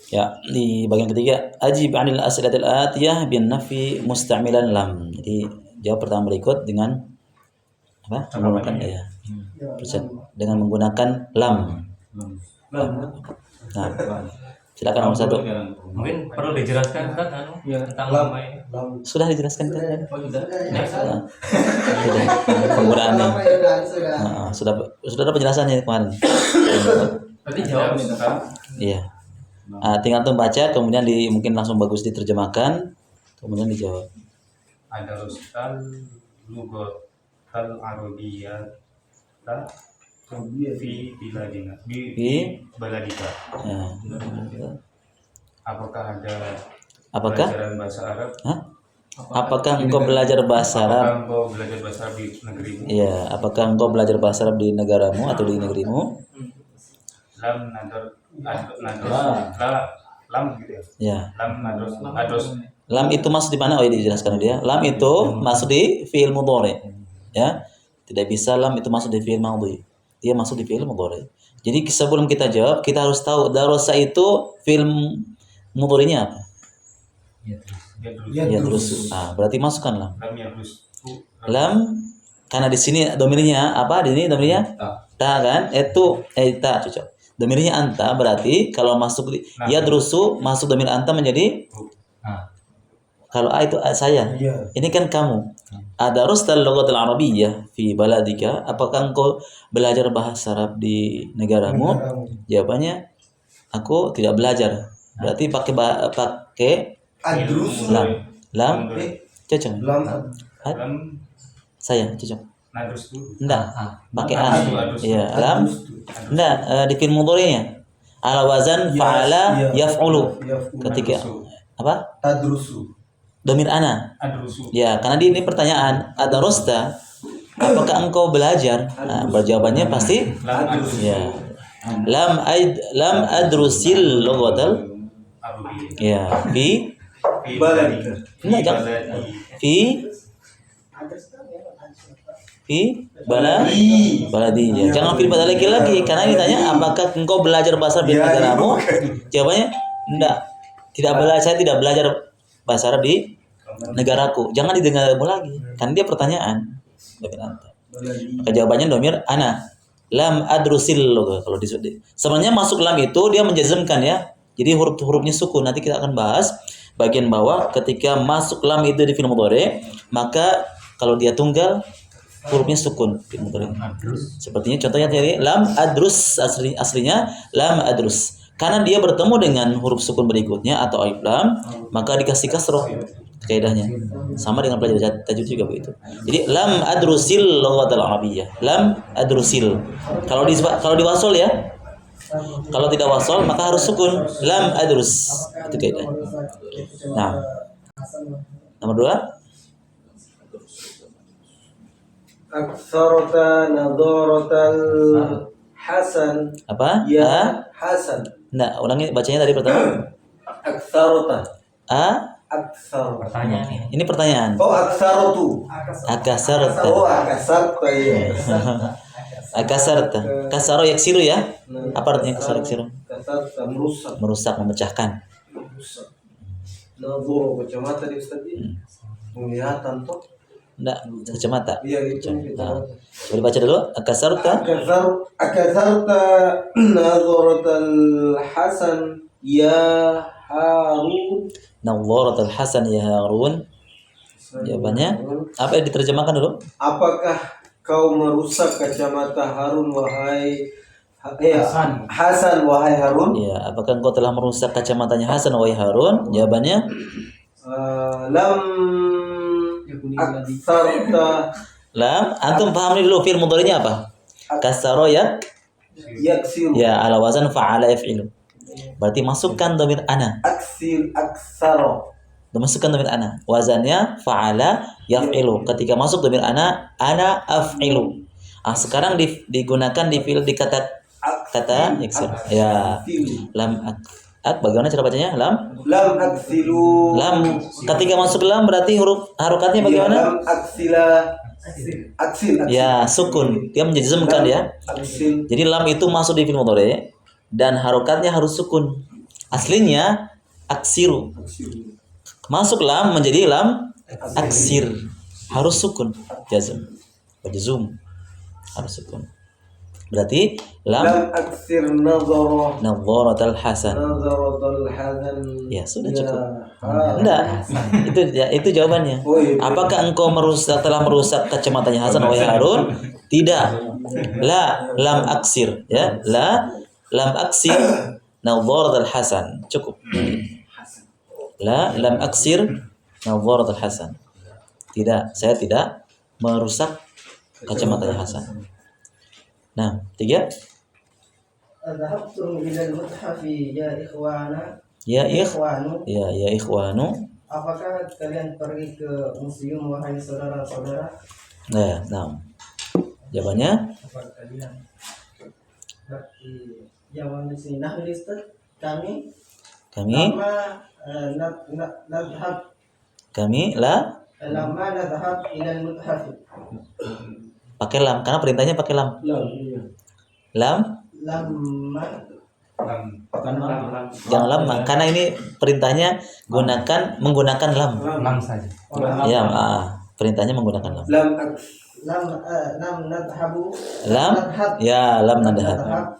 Ya, di bagian ketiga, ajib 'anil as'ilatil atiyah bin nafi musta'milan lam. Jadi jawab pertanyaan berikut dengan apa? Menggunakan ya. Dengan menggunakan lam. Nah, silakan nomor 1. Mungkin perlu dijelaskan kan tentang lam ini. Sudah dijelaskan kan? Oh, sudah. Sudah. Penggunaannya. Sudah ada penjelasannya kemarin. Berarti jawab nih, Kak. Iya. Tinggal tuh baca, kemudian mungkin langsung bagus diterjemahkan, kemudian dijawab. Ada rustal lugatal arabiyyah fi biladina di baladika. Ya. Apakah ada Apakah? pelajaran bahasa Arab? Apakah engkau belajar bahasa Arab? Apakah engkau belajar bahasa Arab di negerimu? Iya, apakah engkau belajar bahasa Arab di negaramu atau di negerimu? Lam lam gitu ya. Ya. Lam nadros. Lam itu masuk di mana? Oh, ini dijelaskan dia. Lam itu masuk di fi'il mudhari. Ya. Tidak bisa lam itu masuk di fi'il madhi. Dia masuk di fi'il mudhari. Jadi sebelum kita jawab, kita harus tahu darasa itu fi'il mudharinya apa? Ya terus. Berarti masukkan lam. Lam karena di sini domirnya apa? Di ini domirnya ta kan? Itu ta cocok. Domirnya anta, berarti kalau masuk ya drusu masuk domir anta menjadi kalau itu saya. Ini kan kamu. Ada rustal lughatil arabiyyah fi baladika. Apakah engkau belajar bahasa Arab di negaramu? Jawabannya aku tidak belajar. Berarti pakai lam cocok. Saya cocok. Enggak, pakai iya, lam. Enggak, di fi'il mudhari'nya. Ala wazan fa'ala yaf'ulu. Ketika apa? Tadrusu. Domir ana. Ya, karena ini pertanyaan, adarusta, apakah engkau belajar? Berjawabannya pasti ya. Lam adrusil lughatal ya, fi baladika. Baladi ya. Jangan fi baladika lagi karena ditanya apakah engkau belajar bahasa Arab di negaramu? Jawabannya enggak. Saya tidak belajar bahasa Arab di negaraku. Jangan didengarmu lagi. Kan dia pertanyaan. Maka jawabannya domir ana. Lam adrusil kalau disebut. Sebenarnya masuk lam itu dia menjazmkan ya. Jadi huruf-hurufnya sukun. Nanti kita akan bahas bagian bawah ketika masuk lam itu di fi'il mudhari, maka kalau dia tunggal hurufnya sukun fi'il mudhari. Sepertinya contohnya tadi lam adrus aslinya lam adrus. Karena dia bertemu dengan huruf sukun berikutnya atau alif lam, maka dikasih kasroh. Kaidahnya sama dengan pelajaran tajwid juga begitu. Jadi lam adrusil lughatal arabiyyah. Lam adrusil. Kalau diwasol ya. Kalau tidak wasol maka harus sukun. Lam adrus. Itu kaidah. Nah. Nomor 2. Aktsarta nadharatal hasan. Apa? Ya Hasan. Nah, ulangi bacanya tadi pertama. Aktsarta. Aktsar. Pertanyaan. Ini pertanyaan. Oh, aksartu. Akasarta. Oh, akasarta ya. Akasarta. Kasaro yaksiru ya. Apa artinya kasaro yaksiru? Akasarta merusak. Merusak, memecahkan. Merusak. Nadhara kacamata di Ustaz. Penglihatan toh. Enggak, kacamata. Iya itu. Coba baca dulu. Akasarta. Akasarta nadharatal hasan ya Harun. Nawwaratul Hasan ya Harun. Jawabannya apa yang diterjemahkan dulu? Apakah kau merusak kacamata Harun wahai Hasan wahai Harun? Ya, apakah engkau telah merusak kacamatanya Hasan wahai Harun? Jawabannya Lam aksarta. lam. Antum paham dulu fi'il mudhari'nya apa? Kasaro Yaksiru. ya ala wazan fa'ala yaf'ilu. Berarti masukkan dhamir ana. Aksaro. Masukkan dhamir ana. Wazannya fa'ala yaf'ilu. Ketika masuk dhamir ana af'ilu. Sekarang digunakan di fi'il di kata yaksir. Ya. Lam bagaimana cara bacanya? Lam Aksilu. Lam ketika masuk lam berarti huruf harokatnya bagaimana? Lam aksila. Aksil. Ya, sukun. Dia menjazmkan ya. Aksil. Jadi lam itu masuk di fi'il mudhari. dan harokatnya harus sukun. Aslinya aksiru. Masuk lam menjadi lam aksir. Harus sukun. Jazm harus sukun. Berarti lam aksir nazara nadharatal hasan. nazaratul hadan. Ya, sudah cukup. Enggak. Itu jawabannya. Apakah engkau telah merusak kacamatanya Hasan wahai Harun? Tidak. La lam aksir, ya. Lam aksir nadharatul hasan. Cukup. La lam aksir nadharatul hasan. Tidak, saya tidak merusak kacamatanya Hasan. Nah, 3. Adhabtum ila al-muthafi ya ikhwana. Ya Ikhwanu. ya ikhwanu. Apakah kalian pergi ke museum wahai saudara-saudara? Nah. Jawabannya Apa kalian? Berarti jawaban di sini nah kami nadhhab lama nadhhab ila al-muthafi. pakai lam karena perintahnya pakai lam. Lam Lama jangan lama karena ini perintahnya menggunakan lam. Lam saja. Ya, perintahnya menggunakan lam. lam nadhhabu Lam ya lam nadhhab.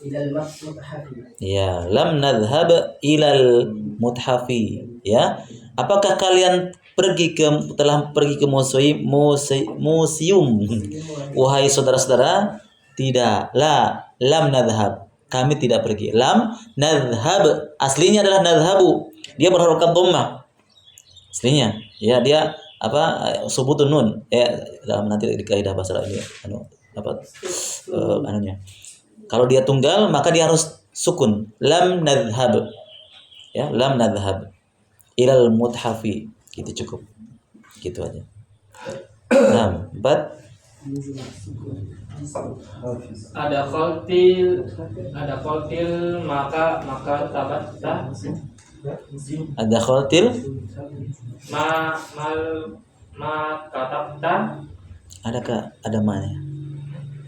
ila al-muthafi. Ya, lam nadhhab ilal muthafi. Ya. Apakah kalian telah pergi ke museum? Wahai saudara-saudara, tidak. Lam nadhhab. Kami tidak pergi. Lam nadhhab aslinya adalah nadhhabu. Dia berharokat dhammah. Aslinya. Ya, dia subutun nun. Dalam nanti di kaidah bahasa Arab ini anunya. Kalau dia tunggal maka dia harus sukun. Lam nadhhab. Ya, lam nadhhab ilal muthafi. Gitu cukup. Gitu aja. Nah, 4. Ada kholtil maka tabatta Ada kholtil ma katabta. Ada mana?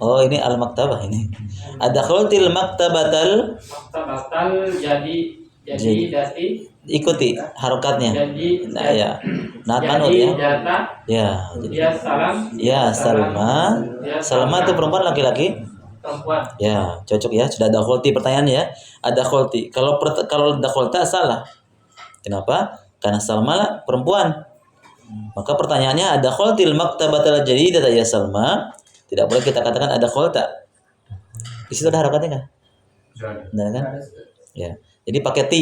Oh, ini al-maktabah ini. Ada kholtil maktabatal jadi dati ikuti harokatnya. Nah, ya. Naat manut jadi ya. data Ya, jadi ya salam ya Salma. Salma itu perempuan laki-laki? perempuan. Ya, cocok ya. Sudah ada kholti pertanyaannya ya. Ada kholti. Kalau ada kholta salah. Kenapa? Karena Salma lah perempuan. Maka pertanyaannya ada kholtil maktabatal jadidah ya Salma. Tidak boleh kita katakan ada kholta. Di situ ada harokatnya enggak? Benar kan? Ya. Jadi pakai ti.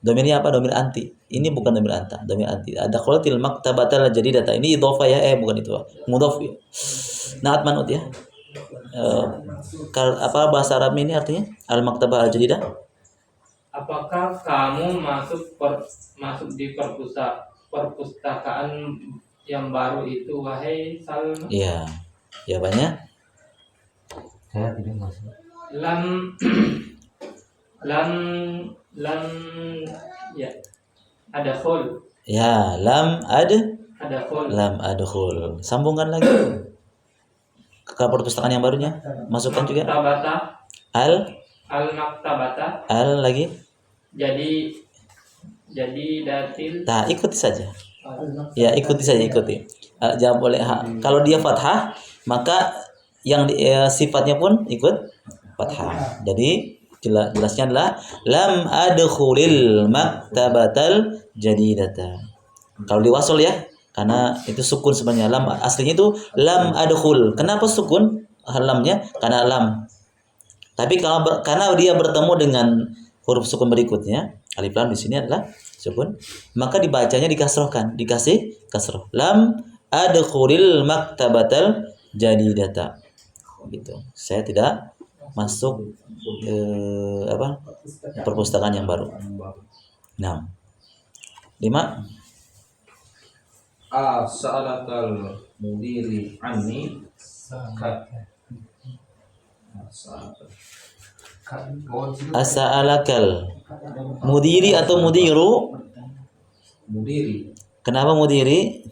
Domirnya apa? Domir anti. Ini bukan domir anta, domir anti. Ada kholtil maktabatal jadidah. Ini idhofah ya, bukan itu. Mudhof. Naat manut ya. Apa bahasa Arab ini artinya? Al-maktabah al-jadidah. Apakah kamu masuk di perpustakaan yang baru itu wahai Salma? Iya. Jawabannya Saya tidak masuk. Lam ya. Ada khul. ya lam Ada khul. adkhul. Sambungkan lagi ke perpustakaan yang barunya. Masukkan juga Maktabata. al Al-maktabata. lagi. Jadi datil. Nah, ikuti saja. Ya, ikuti saja. Jangan boleh kalau dia fathah, maka yang sifatnya pun ikut fathah. Jadi jelasnya adalah lam adkhulil maktabatal jadidata. Kalau diwasul ya, karena itu sukun sebenarnya. Lam aslinya itu lam adkhul. Kenapa sukun lamnya? Karena lam. Tapi karena dia bertemu dengan huruf sukun berikutnya, alif lam di sini adalah sukun, maka dibacanya dikasrohkan, dikasih kasroh. Lam adkhulil maktabatal jadidata. Gitu. Saya tidak masuk perpustakaan yang baru. Nah, 5. Sa'alakal mudiri anni As'alakal mudiri atau mudiru? mudiri Kenapa mudiri?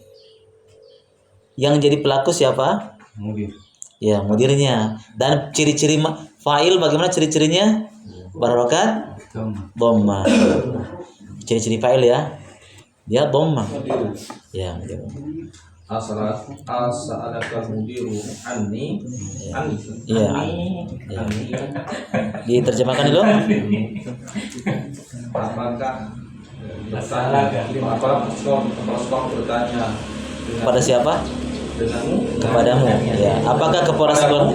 Yang jadi pelaku siapa? mudir Ya, mudirnya. Dan ciri-ciri fa'il bagaimana ciri-cirinya? Berharokat dhamma. Ciri-ciri fa'il ya. Dia dhamma. Ya, gitu. As'alaka mudiru anni Iya. Ya. Diterjemahkan dulu. apakah kepala sekolah bertanya Kepada siapa? denganmu Kepadamu. Ya. Apakah kepala sekolah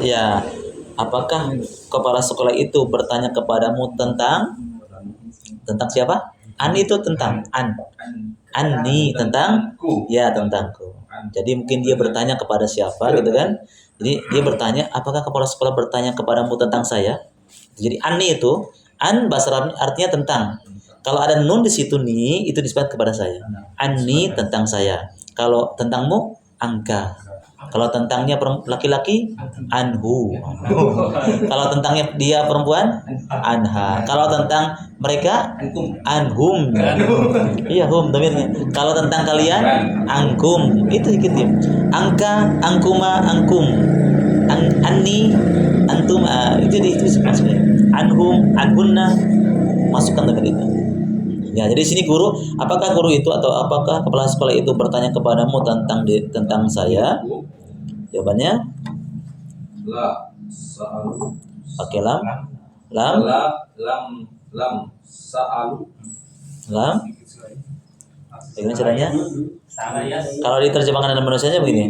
kepala sekolah itu bertanya kepadamu tentang siapa? An itu tentang Anni tentang ya tentangku. Jadi mungkin dia bertanya kepada siapa gitu kan? Jadi dia bertanya, apakah kepala sekolah bertanya kepadamu tentang saya? Jadi Anni itu bahasa Arabnya artinya tentang. Kalau ada nun di situ nih, itu disebut kepada saya. Anni tentang saya. Kalau tentangmu angka. Kalau tentangnya laki-laki anhu. Kalau tentangnya dia perempuan anha. Kalau tentang mereka anhum. Iya hum dhamirnya. Kalau tentang kalian angkum. Itu ikutnya. Angka, angkuma, angkum. Anni, antum. Itu maksudnya. Anhum, anhunna. Masukkan dhamir itu. Ya, jadi sini guru, apakah guru itu atau apakah kepala sekolah itu bertanya kepadamu tentang saya? Jawabannya la sa'alu pakai lam. lam sa'alu Lam. Bagaimana caranya? Salah ya. Kalau diterjemahkan dalam bahasa Indonesia begini.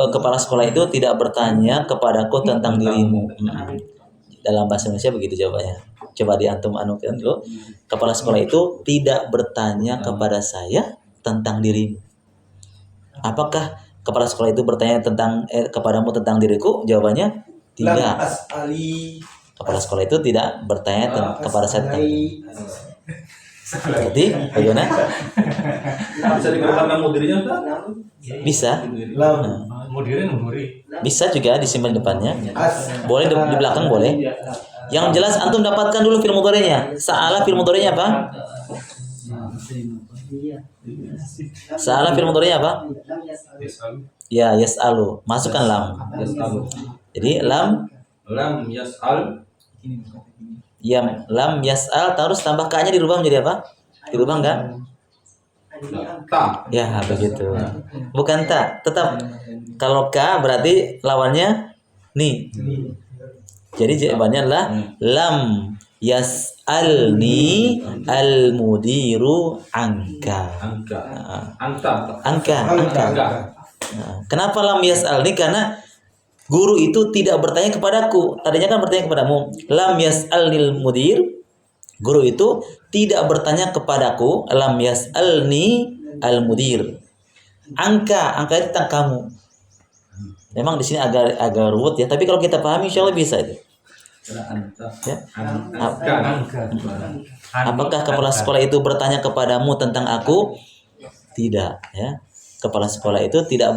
Kepala sekolah itu tidak bertanya kepadaku tentang dirimu. Dalam bahasa Indonesia begitu jawabannya. Coba diantum anukan dulu. Kepala sekolah itu tidak bertanya kepada saya tentang dirimu. Apakah kepala sekolah itu bertanya kepadamu tentang diriku? Jawabannya tidak. as'ali Kepala sekolah itu tidak bertanya kepada saya tentang dirimu. Jadi bagaimana? bisa digunakan mudirnya Ustaz? Bisa. lam Mudirin muri. Bisa juga disimpan depannya. as Boleh di belakang boleh. Yang jelas antum dapatkan dulu fi'il mudhari'nya. Sa'ala fi'il mudhari'nya apa? Sa'ala fi'il mudhari'nya apa? Ya, yas'alu. Masukkan lam. Yas'alu Jadi lam yas'al ya lam yas'al terus tambah ka-nya dirubah menjadi apa? Dirubah enggak? ta Ya, begitu. Bukan ta, tetap kalau ka berarti lawannya ni. Jadi jawabannya adalah lam yas'alni al-mudiru angka. Angka. Nah, kenapa lam yas'alni? Karena guru itu tidak bertanya kepadaku. Tadinya kan bertanya kepadamu. Lam yas'alnil mudir. Guru itu tidak bertanya kepadaku. Lam yas'alni al-mudir. Angka itu tentang kamu. Memang di sini agak ruwet ya, tapi kalau kita pahami insyaallah bisa itu. Ya. Apakah kepala sekolah itu bertanya kepadamu tentang aku? Tidak, ya. Kepala sekolah itu tidak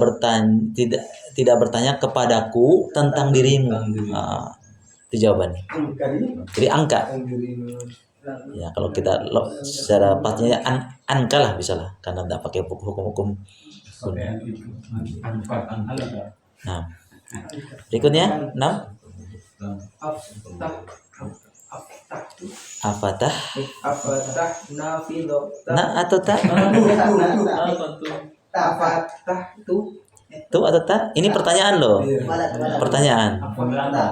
bertanya kepadaku tentang dirimu. Nah, itu jawabannya. Jadi angka. Ya, kalau kita secara pastinya angka lah bisa lah, karena tidak pakai hukum-hukum. Nah, berikutnya 6. Afatah nah atau tak? Tuh atau tak? Ini pertanyaan loh. Pertanyaan.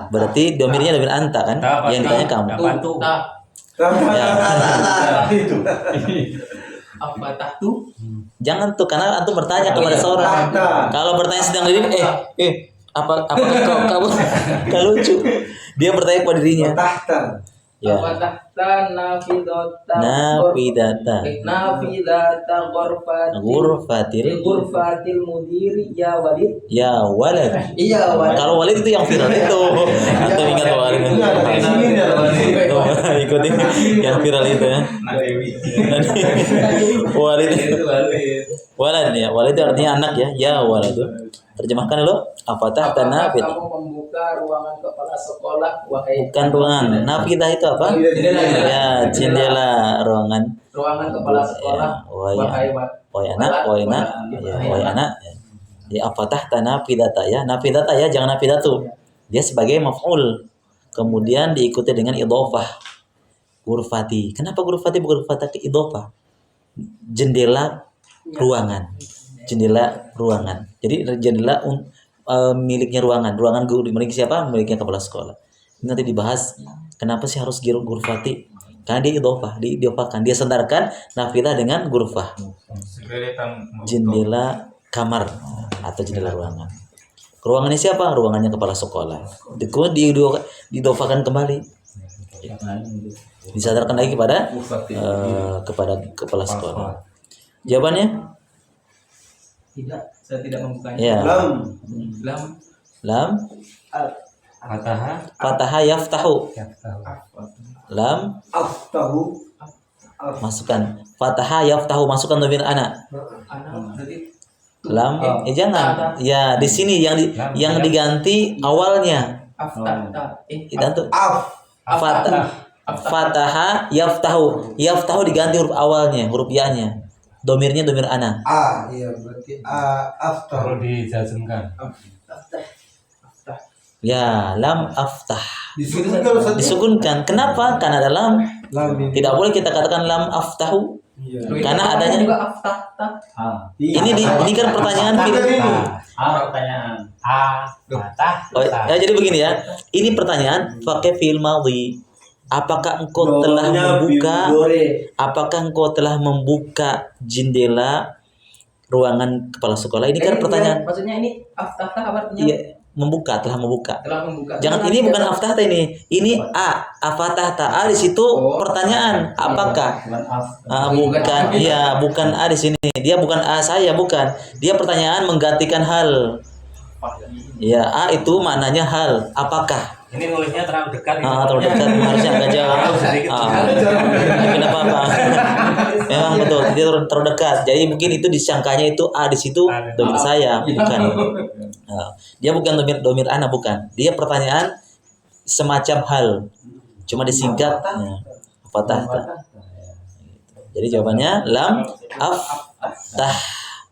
Berarti domirnya domir anta kan? Yang ditanya kamu. Ya. Jangan tuh, karena antum bertanya kepada seorang. Kalau bertanya sedang diri, apakah kamu gak lucu? Dia bertanya kepada dirinya. Ya. Nafidata Ghurfatil mudiri ya walid. Ya walad. Iya walid. Kalau walid itu yang viral itu. Antum ingat walid? Ikutin yang viral itu ya. Walid. Walad ya. Walid itu artinya anak ya. Ya walad. Terjemahkan dulu. Apatah tanafid. Kamu membuka ruangan kepala sekolah wahai. Bukan ruangan. Nafidah itu apa? Ya, jendela ruangan. Ruangan kepala sekolah wahai Wahai anak, wahai anak. Ya, wahai anak. Ya afatahta nafidata ya. Nafidata ya, jangan nafidatu. Dia sebagai maf'ul. Kemudian diikuti dengan idhofah. Ghurfati. Kenapa ghurfati bukan ghurfata ke idhofah? Jendela ruangan. Jendela ruangan. Jadi jendela miliknya ruangan. Ruangan milik siapa? Miliknya kepala sekolah. Ini nanti dibahas kenapa sih harus ghurfati? Karena dia diidhofahkan. Dia sandarkan nafidah dengan ghurfah. Jendela kamar atau jendela ruangan. Ruangannya siapa? Ruangannya kepala sekolah. Diidhofahkan kembali. Disadarkan lagi kepada kepala sekolah. Jawabannya? Tidak, saya tidak membukanya. Ya. Lam Fataha yaftahu. Lam Aftahu. masukkan Fataha yaftahu, masukkan dhamir ana. Lam jangan. Ya, di sini yang diganti awalnya. Itu Fataha yaftahu. Yaftahu diganti huruf awalnya, huruf ya-nya. Domirnya domir ana. Iya berarti aftahu. Perlu dijazmkan. Ya, lam aftah. Disukunkan. Disukunkan. Kenapa? Karena ada lam. Tidak boleh kita katakan lam aftahu. Karena adanya ini kan pertanyaan Pertanyaan. Oh, ya, jadi begini ya. Ini pertanyaan pakai fi'il madhi. Apakah engkau telah membuka jendela ruangan kepala sekolah? Ini kan pertanyaan. Maksudnya ini aftah kabarnya? Iya, telah membuka. Telah membuka. Jangan, ini bukan aftahta ini. Ini afatahta. Di situ pertanyaan. Apakah? Bukan. Iya, bukan a di sini. Dia bukan a saya, bukan. Dia pertanyaan menggantikan hal. Ya, a itu maknanya hal. Apakah? Ini nulisnya terlalu dekat. Terlalu dekat, harusnya agak jauh. Kenapa apa? Memang betul, dia terlalu dekat. Jadi mungkin itu disangkanya itu a di situ domir saya, bukan. Dia bukan domir ana, bukan. Dia pertanyaan semacam hal, cuma disingkat. Fatah. Jadi jawabannya lam aftah.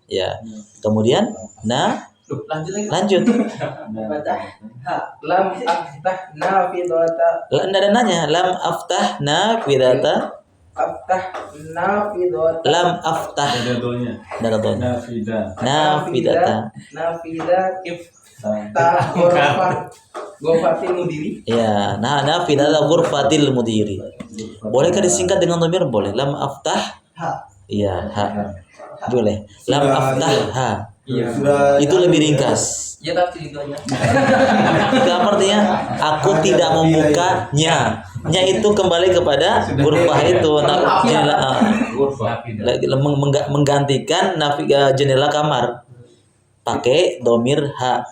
Ya. Kemudian lanjut. Lam aftah nafidata. Anda ada nanya lam aftah nafidata. Aftah nafidata. Lam aftah. Ada doanya. Nafidata. Nafida iftah ghurfatil mudiri. Ya, nafidata ghurfatil mudiri. Bolehkah disingkat dengan dhamir? Boleh. Lam aftah. Iya, ha. Boleh. Lam aftah ha. Itu lebih ringkas. Ya tapi itu aja. Itu apa artinya? Aku tidak membukanya. Nya itu kembali kepada ghurfah itu. Menggantikan jendela kamar. Pakai domir ha.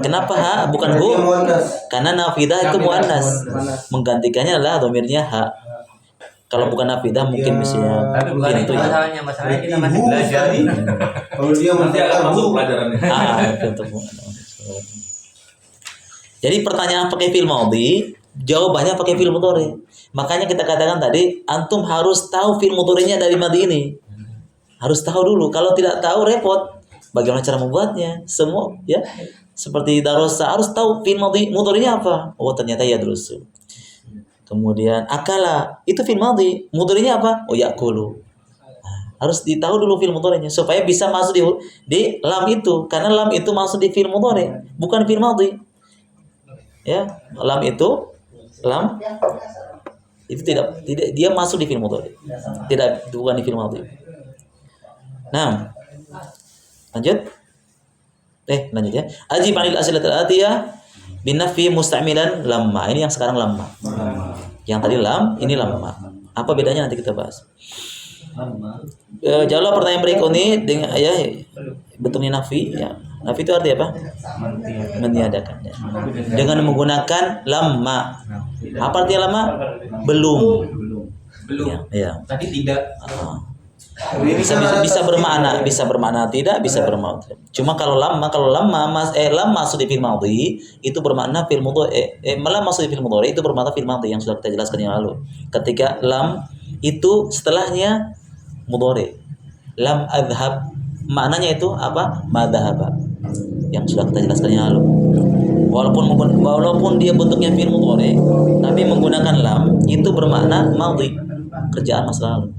Kenapa ha? Bukan hu? Karena nafidah itu muannas. Menggantikannya adalah domirnya ha. Kalau bukan nafidah mungkin bisa Tapi bukan itu masalahnya kita masih belajar. Kalau dia nanti akan masuk pelajarannya. Jadi pertanyaan pakai fi'il madhi, jawabannya pakai fi'il mudhari. Makanya kita katakan tadi, antum harus tahu fi'il mudhari'nya dari madhi ini. Harus tahu dulu. Kalau tidak tahu repot. Bagaimana cara membuatnya? Semua ya. Seperti darosa harus tahu fi'il mudhari'nya apa. Oh, ternyata ya darusu. Kemudian akala itu fi'il madhi, mudhari'nya apa? Oh yakulu. Harus ditahu dulu fi'il mudhari'nya supaya bisa masuk di lam itu, karena lam itu masuk di fi'il mudhari', bukan fi'il madhi. Ya, lam itu tidak dia masuk di fi'il mudhari'. Bukan di fi'il madhi. Nah, lanjut ya. Ajib 'anil as'ilatil atiyah binafi musta'milan lamma. Ini yang sekarang lamma. Yang tadi lam, ini lamma. Apa bedanya nanti kita bahas. Jawab pertanyaan berikut ini dengan ya bentuknya nafi ya. Nafi itu artinya apa? Meniadakan. Ya. Dengan menggunakan lamma. Apa artinya lamma? Belum. Ya. Tadi tidak. Bisa bermakna tidak, bisa bermakna. Cuma kalau lam masuk di fi'il madhi itu bermakna fi'il mudhari. Lam masuk di fi'il mudhari itu bermakna fi'il madhi yang sudah kita jelaskan yang lalu. Ketika lam itu setelahnya mudhari. Lam adhab maknanya itu apa? Madhaba. Yang sudah kita jelaskan yang lalu. Walaupun dia bentuknya fi'il mudhari, tapi menggunakan lam itu bermakna madhi, kerjaan masa lalu.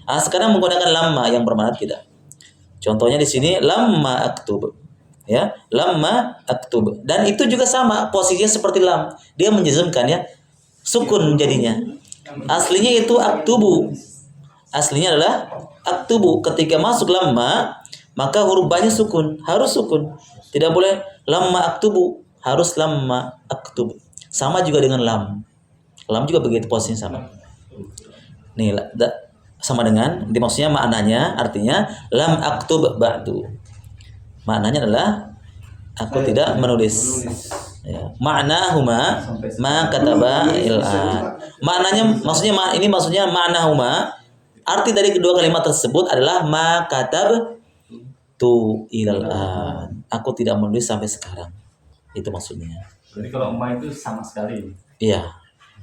Ah, sekarang menggunakan lamma yang bermakna tidak. Contohnya di sini lamma aktub. Ya, lamma aktub. Dan itu juga sama posisinya seperti lam. Dia menjazmkan ya. Sukun jadinya. Aslinya itu aktubu. Aslinya adalah aktubu. Ketika masuk lamma, maka huruf ba-nya sukun, harus sukun. Tidak boleh lamma aktubu, harus lamma aktub. Sama juga dengan lam. Lam juga begitu posisinya sama. Nih, sama dengan maksudnya maknanya artinya lam aktub ba'du. Maknanya adalah aku tidak menulis. Ya. Ma'nahuma ma kataba il'an. Maknanya maksudnya ma'nahuma, arti dari kedua kalimat tersebut adalah ma katab tu il'an. Aku tidak menulis sampai sekarang. Itu maksudnya. Jadi kalau ma itu sama sekali. Iya.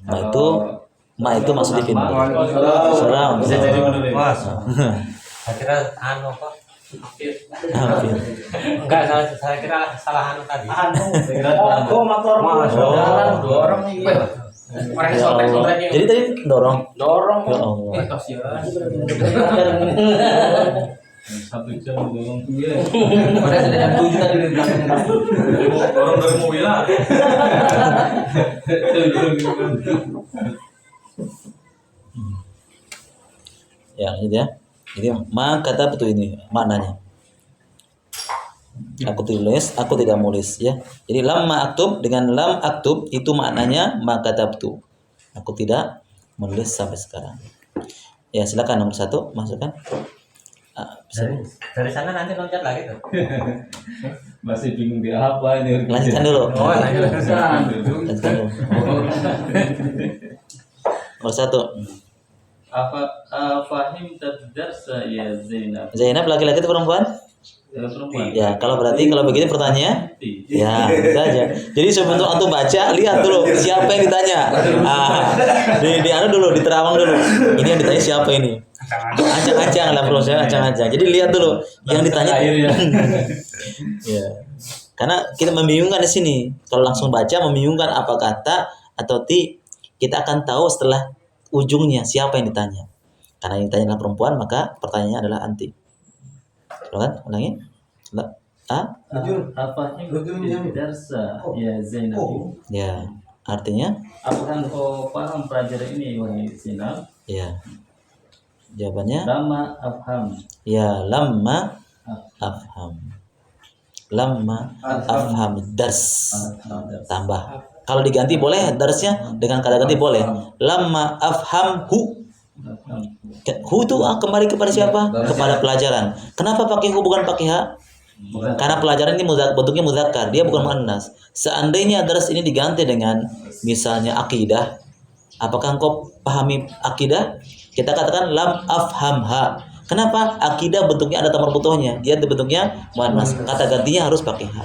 Ma itu maksudnya fin. Salam. Bisa jadi menulis. Mas. Saya kira apa? Hampir. Enggak, saya kira salah tadi. Saya kira motor Jalan dorong ini. Orang Ya Allah. Jadi tadi dorong. Ya Allah. Satu jam dorong. Pada sudah jam 7 tadi di belakang. Dorong dari mobil lah. Ya, gitu ya. Jadi ma kata betul ini maknanya. Aku tulis, aku tidak menulis ya. Jadi lam ma aktub dengan lam aktub itu maknanya ma katabtu. Aku tidak menulis sampai sekarang. Ya, silakan nomor 1 masukkan. Bisa. Dari sana nanti loncat lagi tuh. Masih bingung dia apa ini. Lanjutkan dulu. Lanjutkan dulu. Nomor 1. Fahim tadarsa ya Zainab. Zainab laki-laki atau perempuan? Perempuan. Ya, kalau begini pertanyaannya. Ya, gitu aja. Jadi sebelum antum baca, lihat dulu siapa yang ditanya. Di anu dulu, di terawang dulu. Ini yang ditanya siapa ini? Ancang-ancang lah prosesnya, ancang-ancang. Jadi lihat dulu yang ditanya. Ya. Karena kita membingungkan di sini. Kalau langsung baca membingungkan apa kata atau ti, kita akan tahu setelah ujungnya siapa yang ditanya. Karena yang ditanya adalah perempuan, maka pertanyaannya adalah anti. Silakan ulangi. Fahim tadarsa ya Zainab. Ya, artinya Apakah engkau paham pelajaran ini wahai Zainab? ya. Jawabannya Lama afham. ya lamma afham. Lamma afham dars. Tambah. Kalau diganti boleh darsnya dengan kata ganti boleh. Lamma afham hu. Hu itu kembali kepada siapa? Kepada pelajaran. Kenapa pakai hu bukan pakai ha? Karena pelajaran ini bentuknya muzakkar, dia bukan muannas. Seandainya dars ini diganti dengan misalnya akidah, apakah engkau pahami akidah? Kita katakan lam afhamha. Kenapa? Akidah bentuknya ada tamar butuhnya, dia bentuknya muannas. Kata gantinya harus pakai ha.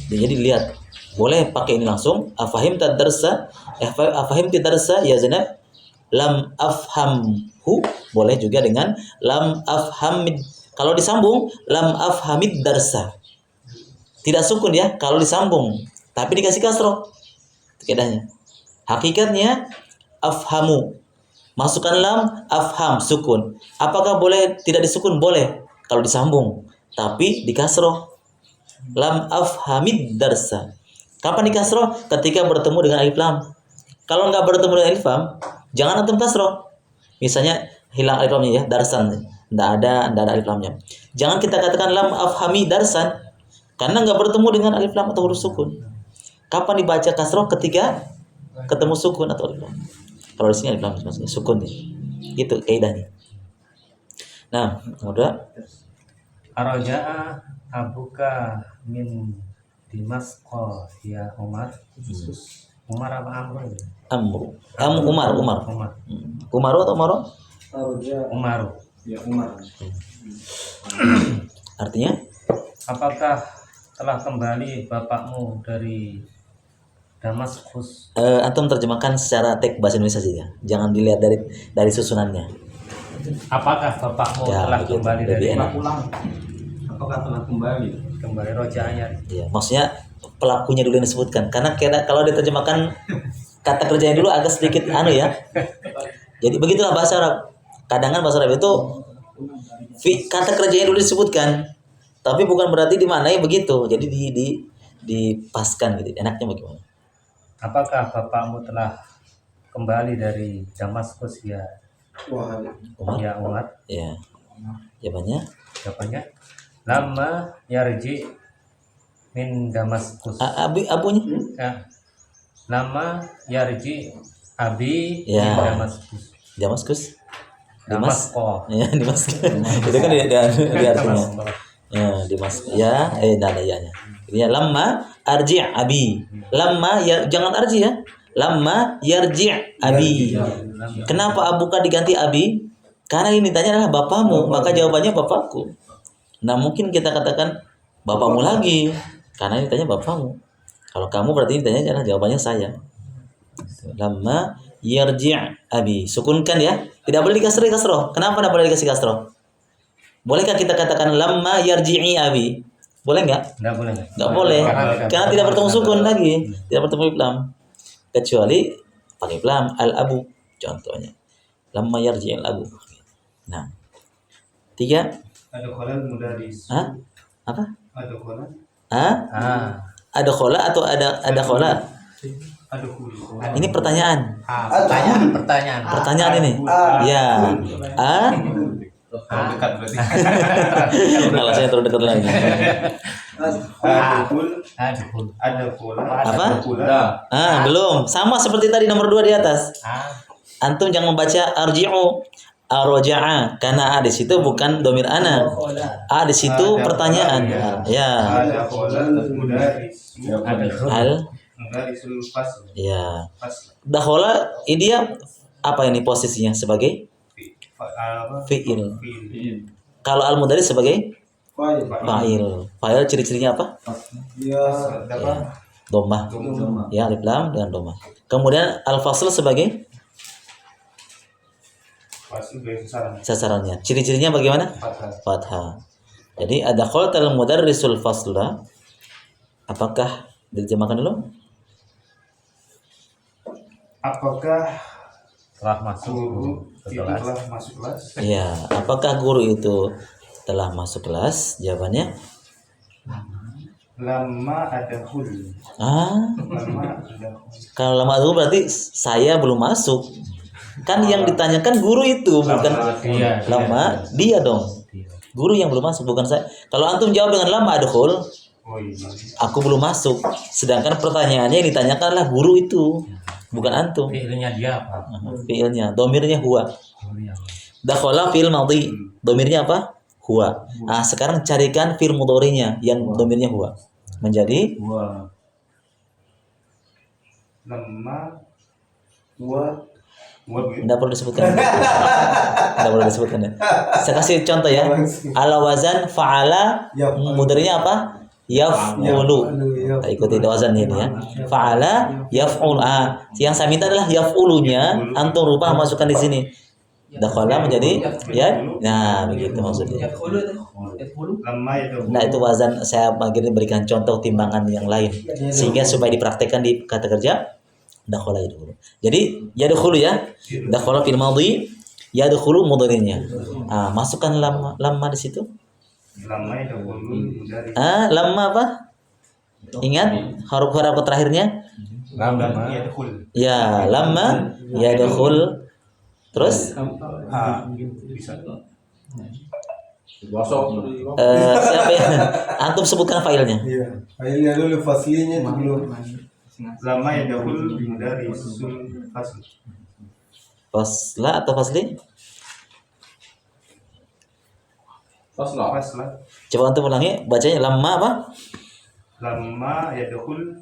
Jadi lihat, boleh pakai ini langsung. Afahim tadarsa, afahim tadarsa ya Zainab. Lam afhamhu, boleh juga dengan lam afhamid. Kalau disambung lam afhamid darsa. Tidak sukun ya kalau disambung, tapi dikasih kasroh. Kedahnya. Hakikatnya afhamu. Masukkan lam afham sukun. Apakah boleh tidak disukun? Boleh kalau disambung, tapi dikasroh. Lam afhamid darsa. Kapan dikasroh? Ketika bertemu dengan alif lam. Kalau nggak bertemu dengan alif lam, jangan antum kasroh. Misalnya hilang alif lamnya ya, darsan. Nggak ada alif lamnya. Jangan kita katakan lam afhami darsan, karena nggak bertemu dengan alif lam atau huruf sukun. Kapan dibaca kasroh? Ketika ketemu sukun atau alif lam. Kalau di sini alif lam maksudnya sukun nih. Itu kaidahnya. Nah, udah. Araja'a abuka min Dimasqa ya Umar. Umar apa Amr? Amru. Umar. Umaru atau Umaru? Umar. Ya Umar. Artinya? Apakah telah kembali bapakmu dari Damaskus? Antum terjemahkan secara teks bahasa Indonesia saja. Jangan dilihat dari susunannya. Apakah bapakmu Ya, telah begitu. kembali Lebih dari enak. pulang. Apakah telah kembali? kembali rojaannya? Ya, maksudnya pelakunya dulu yang disebutkan. Karena kalau diterjemahkan kata kerjanya dulu agak sedikit ya. Jadi begitulah bahasa Arab. Kadang bahasa Arab itu kata kerjanya dulu disebutkan, tapi bukan berarti dimaknai begitu. Jadi dipaskan gitu. Enaknya bagaimana? Apakah bapakmu telah kembali dari Damaskus ya? Umar? Ya Umar. Ya. Jawabannya? Jawabannya lama yarji min Damaskus. Abunya? Ya. Lama yarji abi Ya. min Damaskus. Damaskus? Dimas? Damasko. Ya, Dimas. Itu kan di artinya. Ya, Dimas. Ya, enggak ada ya-nya. Ya, lamma arji' abi. Lamma ya jangan arji ya. Lamma yarji' abi. Kenapa abuka diganti abi? Karena ini tanya adalah bapamu, maka jawabannya bapakku. Nah, mungkin kita katakan bapakmu lagi, karena ini tanya bapamu. Kalau kamu berarti ini tanya adalah jawabannya saya. Lamma yarji' abi. Sukunkan ya. Tidak boleh dikasih kasroh. Kenapa tidak boleh dikasih kasroh? Bolehkah kita katakan lamma yarji'i abi? Boleh nggak? Enggak boleh. Nggak boleh. Karena tidak bertemu sukun lagi. Tidak bertemu iblam. Kecuali pakai iblam al-abu contohnya. Lamma yarji'il abu. Nah. 3. Ada kolal mudaris. Hah? Apa? Ada kolal. Hah? Ada khola atau ada khola? Ada kul. Ini pertanyaan. Pertanyaan. Pertanyaan ini. Ya. Terlalu dekat berarti. Alasannya terlalu dekat lagi. Ada kul. Adhul. Ada kola. Apa? Ada kola. Belum. Sama seperti tadi nomor 2 di atas. Antum jangan membaca arji'u arja'a karena di situ bukan domir ana. Di situ pertanyaan. Ya. Ada kolal mudaris. Mudarisul fasl. Ya. Fasl. Dakhala ini dia apa ini posisinya sebagai fi'il. Kalau al-mudaris sebagai fa'il. Fa'il ciri-cirinya apa? Dia Dhammah. Ya, alif lam dengan dhammah. Kemudian al-fasl sebagai Fasl dari sasaran. sasarannya. Ciri-cirinya bagaimana? Fathah. Fathah. Jadi ada khaltal mudarrisul fasla. Apakah diterjemahkan dulu? Apakah Telah masuk guru ke itu kelas. telah masuk kelas? Ya, apakah guru itu telah masuk kelas? Jawabannya Lama ada hul. Lama ada hul. Kalau lama dulu berarti saya belum masuk. Kan yang ditanyakan guru itu bukan Iya. lama dia dong. Guru yang belum masuk bukan saya. Kalau antum jawab dengan lama adkhul, Oh iya. aku belum masuk. Sedangkan pertanyaannya yang ditanyakan adalah guru itu, bukan antum. Fiilnya dia apa? Fiilnya, domirnya huwa. Dakhala fi'il madhi. Domirnya apa? Huwa. Sekarang carikan fi'il mudhari'nya yang domirnya huwa. Menjadi Wah. Lama Wa begitu. tidak perlu disebutkan. Tidak perlu disebutkan ya. Saya kasih contoh ya. Ala wazan fa'ala mudhari'nya apa? Yaf'ulu. Kita ikuti wazan ini ya. Fa'ala yaf'ul. Yang saya minta adalah yaf'ulunya antum rubah masukkan di sini. Dakhala menjadi ya. Nah, begitu maksudnya. Lama ada hul. Nah, itu wazan saya berikan contoh timbangan yang lain sehingga supaya dipraktekkan di kata kerja dakhala yadkhulu. Jadi yadkhulu ya. Dakhala fil madhi yadkhulu mudhari'nya. Masukkan lamma di situ. Lama ada hul mudaris. Lamma apa? Ingat huruf-huruf terakhirnya? Lama. Ada hul. Ya, lamma yadkhul. Terus Bisa. siapa ya? Antum sebutkan failnya. Iya. Akhirnya dulu faslinya itu belum. Lama ada hul mudarisul fasl. Fasla atau fasli? Fasla. Coba antum ulangi bacanya lamma apa? Lama ada hul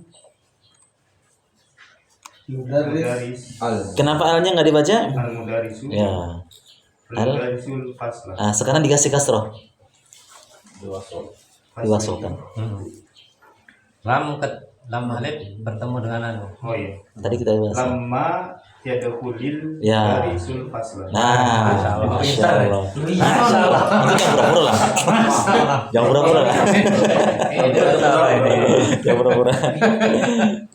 Mudarris. mudaris. Kenapa alnya nggak dibaca? Al mudarisu. Ya. Mudarisul fasla. Sekarang dikasih kasroh. Diwasolkan. Lam alif bertemu dengan anu. Oh iya. Tadi kita bahas. Lama Yadkhulil Ya. barisul faslan. Nah, Masya Allah. Itu jangan pura-pura lah. Jangan pura-pura lah. Jangan pura-pura.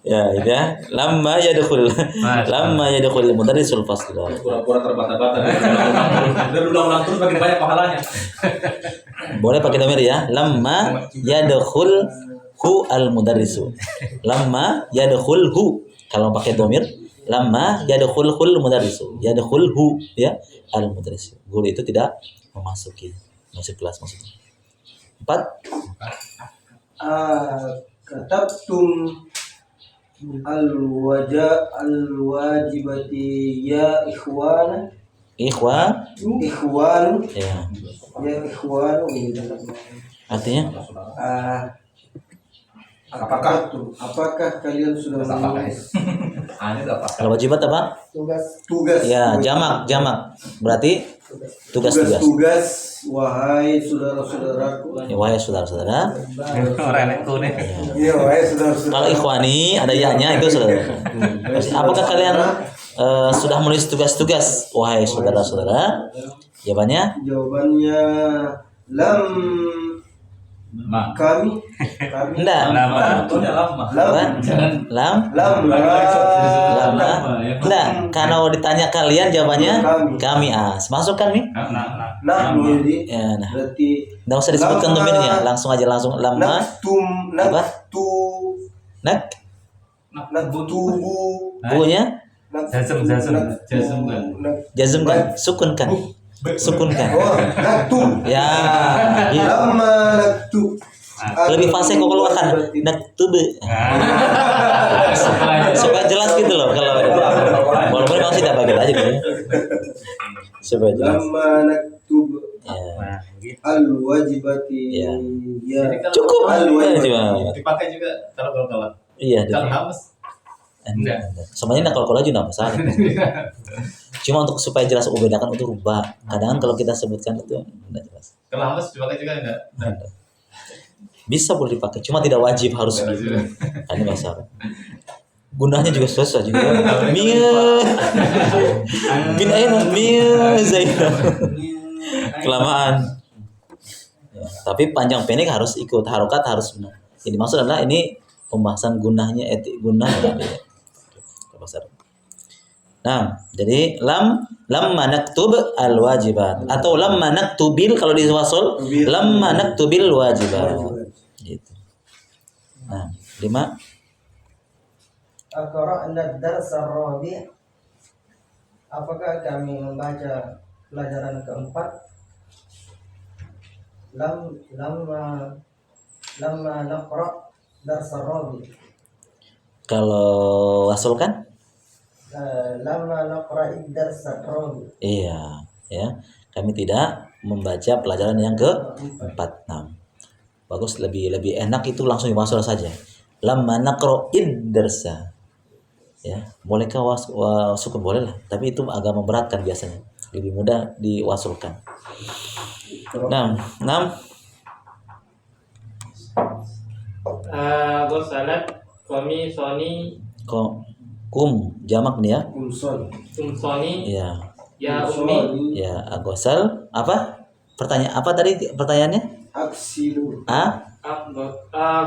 Ya, itu ya. Lamma yadkhul mudarrisul fasla. Pura-pura terbata-bata. Dan ulang-ulang terus makin banyak pahalanya. Boleh pakai domir ya. Lamma yadkhul hu al mudarrisu. Lamma yadkhul hu. Kalau pakai domir, lamma yadkhulul mudarrisu. Yadkhulhu ya al mudarrisu. Guru itu tidak masuk kelas maksudnya. 4. Katabtum al-wajibati ya ikhwan Ikhwan ya. ya ikhwan Artinya apakah kalian sudah menulis kalau wajibat apa? tugas Ya, jamak. Berarti tugas. wahai saudara-saudaraku. Ya, wahai saudara-saudara. Iya, wahai saudara-saudara. Kalau ikhwani ada ya-nya itu saudara. Apakah kalian sudah menulis tugas-tugas wahai saudara-saudara? Jawabannya lam kami enggak lama enggak karena ditanya kalian jawabannya kami masuk kan nih ya nah enggak usah disebutkan domirnya langsung lama apa bunya jazm kan sukun kan ya gitu. Lebih fasih kok keluarkan naktube supaya jelas gitu loh kalau walaupun memang tidak bagian aja gitu supaya jelas al-wajibati ya cukup Dipakai juga kalau iya kalau hamas. semuanya kalau aja nggak masalah. Cuma untuk supaya jelas membedakan itu rubah. Kadang kalau kita sebutkan itu tidak jelas. Kalau hamas dipakai juga enggak? Bisa boleh dipakai, cuma tidak wajib harus gitu. Ini masalah. Gunanya juga susah juga. Bin aina zainab. Kelamaan. Ya, tapi panjang pendek harus ikut, harokat harus benar. Jadi maksud adalah ini pembahasan gunanya, etik gunah ya. Nah, jadi lamma naktub al wajibat atau lamma naktubil kalau di wasol lamma naktubil wajibat. Gitu. Nah, 5. Aqra'na ad-dars ar-rabi'. Apakah kami membaca pelajaran keempat? Lamma naqra' dars ar-rabi'. Kalau wasol kan? Lamma naqra' dars ar-rabi'. Iya, ya. Kami tidak membaca pelajaran yang keempat. Nah, bagus lebih enak itu langsung diwasol saja. Lamma naqra'id darsa. Ya, bolehkah sukun boleh lah, tapi itu agak memberatkan biasanya. Lebih mudah diwasolkan. 6. Gosalat kami soni Jamak nih ya. soni Iya. ya ummi Ya, agosal apa? Apa tadi pertanyaannya? Aksilu.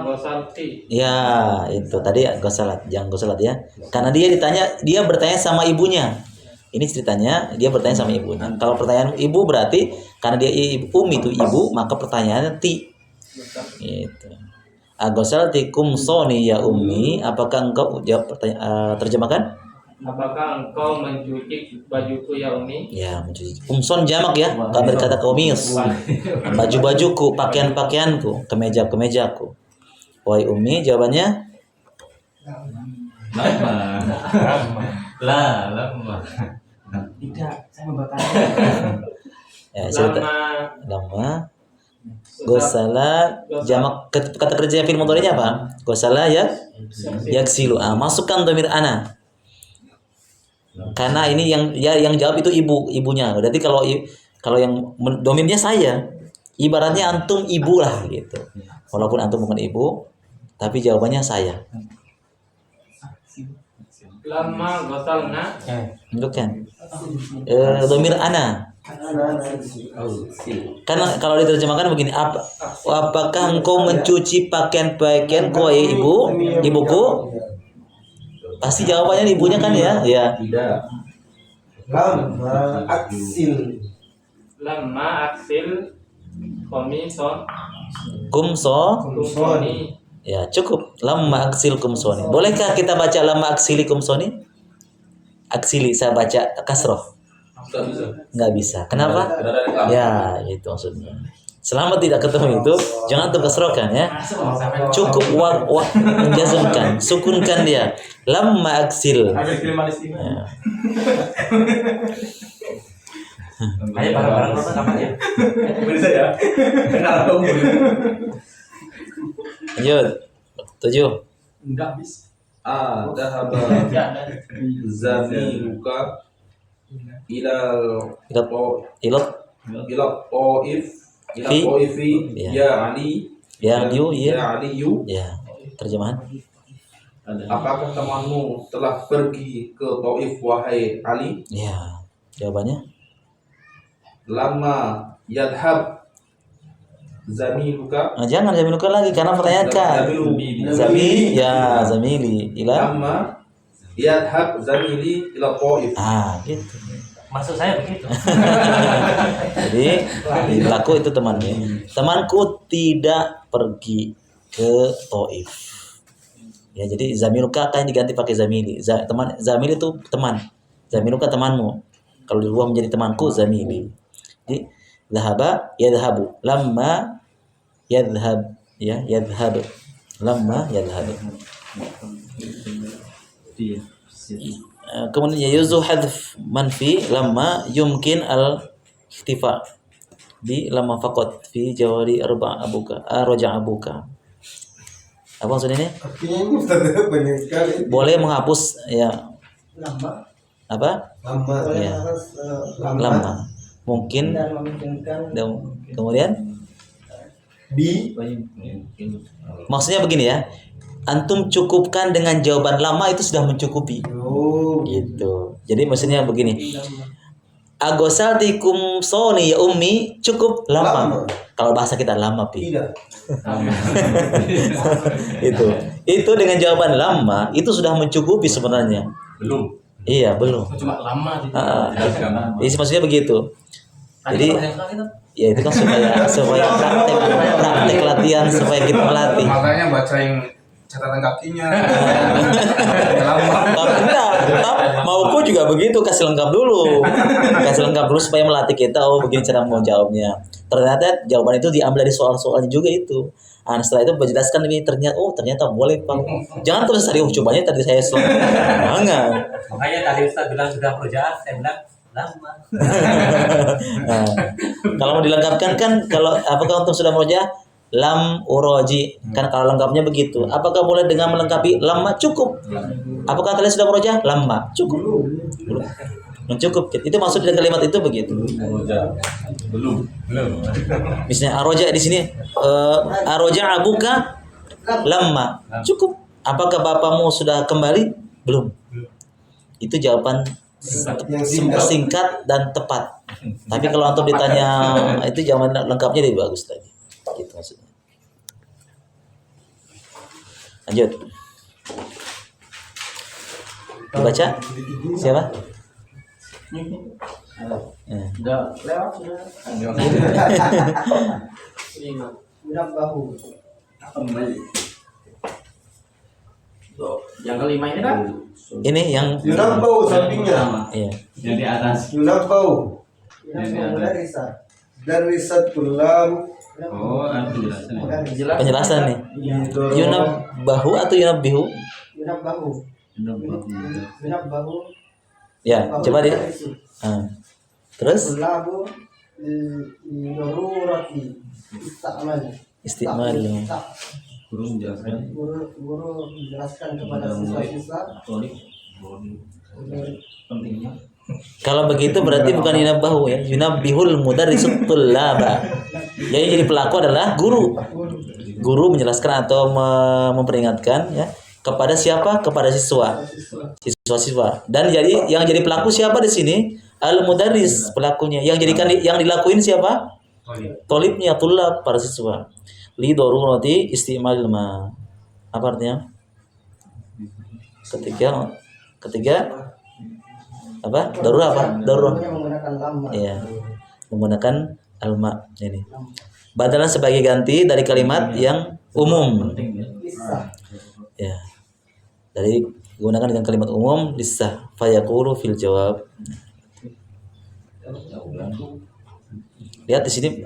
gosalti Ya, itu tadi gosalat, jangan gosalat ya. Karena dia bertanya sama ibunya. Ini ceritanya dia bertanya sama ibunya. Kalau pertanyaan ibu berarti karena dia itu ibu, maka pertanyaannya ti. Gitu. Agosalti kumsoni ya ummi, apakah engkau jawab terjemahkan? apakah engkau mencuci bajuku ya ummi? Ya, mencuci. Kumson jamak ya. Kalau berkata komis. Baju-bajuku, pakaian-pakaianku, kemeja-kemejaku. Wahai ummi, jawabannya Lama. Tidak, saya membaca. ya, cerita. Lama. Gosala jamak kata kerja fil mudhari'nya apa? Gosala yaksilu. Masukkan dhamir ana. Karena ini yang jawab itu ibunya. Berarti kalau yang dominnya saya, ibaratnya antum ibu lah gitu. Walaupun antum bukan ibu, tapi jawabannya saya. Lama gosalna. Bukan. Dhamir ana. Karena kalau diterjemahkan begini, apakah engkau mencuci pakaian kue ibuku? Pasti jawabannya ibunya kan ya? Ya. Tidak. Lama aksil komison Kumsoni. Ya, cukup. Lamma aksil kumsoni. Bolehkah kita baca lamma aksili kumsoni? Aksili saya baca kasroh. Nggak bisa. Kenapa? Ya, itu maksudnya. Selama tidak ketemu itu, jangan terkesrokan ya. Cukup menjazmkan, sukunkan dia. Lamma aksil. Ya. Ayo barang-barang apa namanya? Beri saya. Kenal kamu. Lanjut. 7. Enggak bisa. Dhahaba zamiluka ila Ilot. Ta'ifi ya Ali Ya, you, ya. ya Aliyu. Ya. Terjemahan. Apakah temanmu telah pergi ke Taif wahai Ali? Ya. Jawabannya. Lama yadhab zamiluka. Nah, jangan zamiluka lagi karena pertanyakan. Zamili ila. Lama yadhab zamili ila Taif. Gitu. Maksud saya begitu. Jadi laku itu temannya. Temanku tidak pergi ke Taif. Ya, jadi zamiluka akan diganti pakai zamili. Zamili itu teman. Zamiluka temanmu. Kalau di luar menjadi temanku zamili. Jadi dhahaba yadhhabu. Lamma yadhhab, ya, yadhhab. Lamma yadhhab. Kemudian yuzu hadf manfi lamma yumkin al ikhtifa bi lamma faqat fi jawari raja abuka. Apa maksudnya ini? Artinya ini Ustaz banyak sekali. Boleh menghapus ya. Lama. Apa? Lama. Ya. Lama. Mungkin Dan memungkinkan. dan kemudian maksudnya begini ya. Antum cukupkan dengan jawaban lama itu sudah mencukupi. Gitu. Jadi maksudnya begini. Agosaltikum soni ya ummi cukup lama. Kalau bahasa kita lama pi. Tidak. Itu dengan jawaban lama itu sudah mencukupi sebenarnya. Belum. Iya, belum. Cuma lama. Jadi maksudnya begitu. Jadi ya itu kan supaya praktek latihan supaya kita melatih. Makanya bacain catatan kakinya. Tetap mauku juga begitu, kasih lengkap dulu supaya melatih kita. Oh, begini cara mau jawabnya. Ternyata jawaban itu diambil dari soal-soalnya juga itu. Nah, setelah itu menjelaskan ini ternyata boleh Pak. Jangan terus serius cobanya tadi saya jangan. Makanya tadi Ustaz bilang sudah pekerjaan, saya bilang lama. Nah, kalau mau dilengkapkan kan apakah untuk sudah meroja lam uroji kan kalau lengkapnya begitu. Apakah boleh dengan melengkapi lama cukup? Apakah kalian sudah meroja lama cukup? Belum. Mencukup. Itu maksud dari kalimat itu begitu. Belum. Misalnya aroja di sini aroja abuka lama cukup. Apakah bapakmu sudah kembali? Belum. Itu jawaban singkat dan tepat. Tapi kalau antum ditanya itu jawaban lengkapnya lebih bagus tadi. Gitu maksudnya. Lanjut. Dibaca? Siapa? Udah lewat sudah. Udah bahu. Kembali. Yang kelima ini kan? Ini yang Yunabau sampingnya. iya. Yang di atas. Yunabau. Dan riset tulam. Oh, itu jelasnya. Penjelasan nih. Yunab bahu atau yunab bihu? Yunab bahu. Yunab bahu. Ya, coba deh. Terus Lahu darurati istimal. Guru menjelaskan. Guru menjelaskan kepada siswa-siswa Pentingnya. Kalau begitu berarti bukan yunabbahu ya, yunabbihul mudarrisut tullaba. Jadi pelaku adalah guru. Guru menjelaskan atau memperingatkan ya kepada siapa? Kepada siswa. Siswa-siswa. Dan yang jadi pelaku siapa di sini? Al-mudarris, pelakunya. Yang dilakuin siapa? Tolibnya, tulab, para siswa. Li darurati istimalil ma. Apa artinya? Ketiga apa? Darurat apa? Darurat. Menggunakan lama. Iya. Menggunakan alma ini. Badalan sebagai ganti dari kalimat yang umum. Bisa. Ya. Dari gunakan dengan kalimat umum lisah fayaqulu fil jawab. Lihat di sini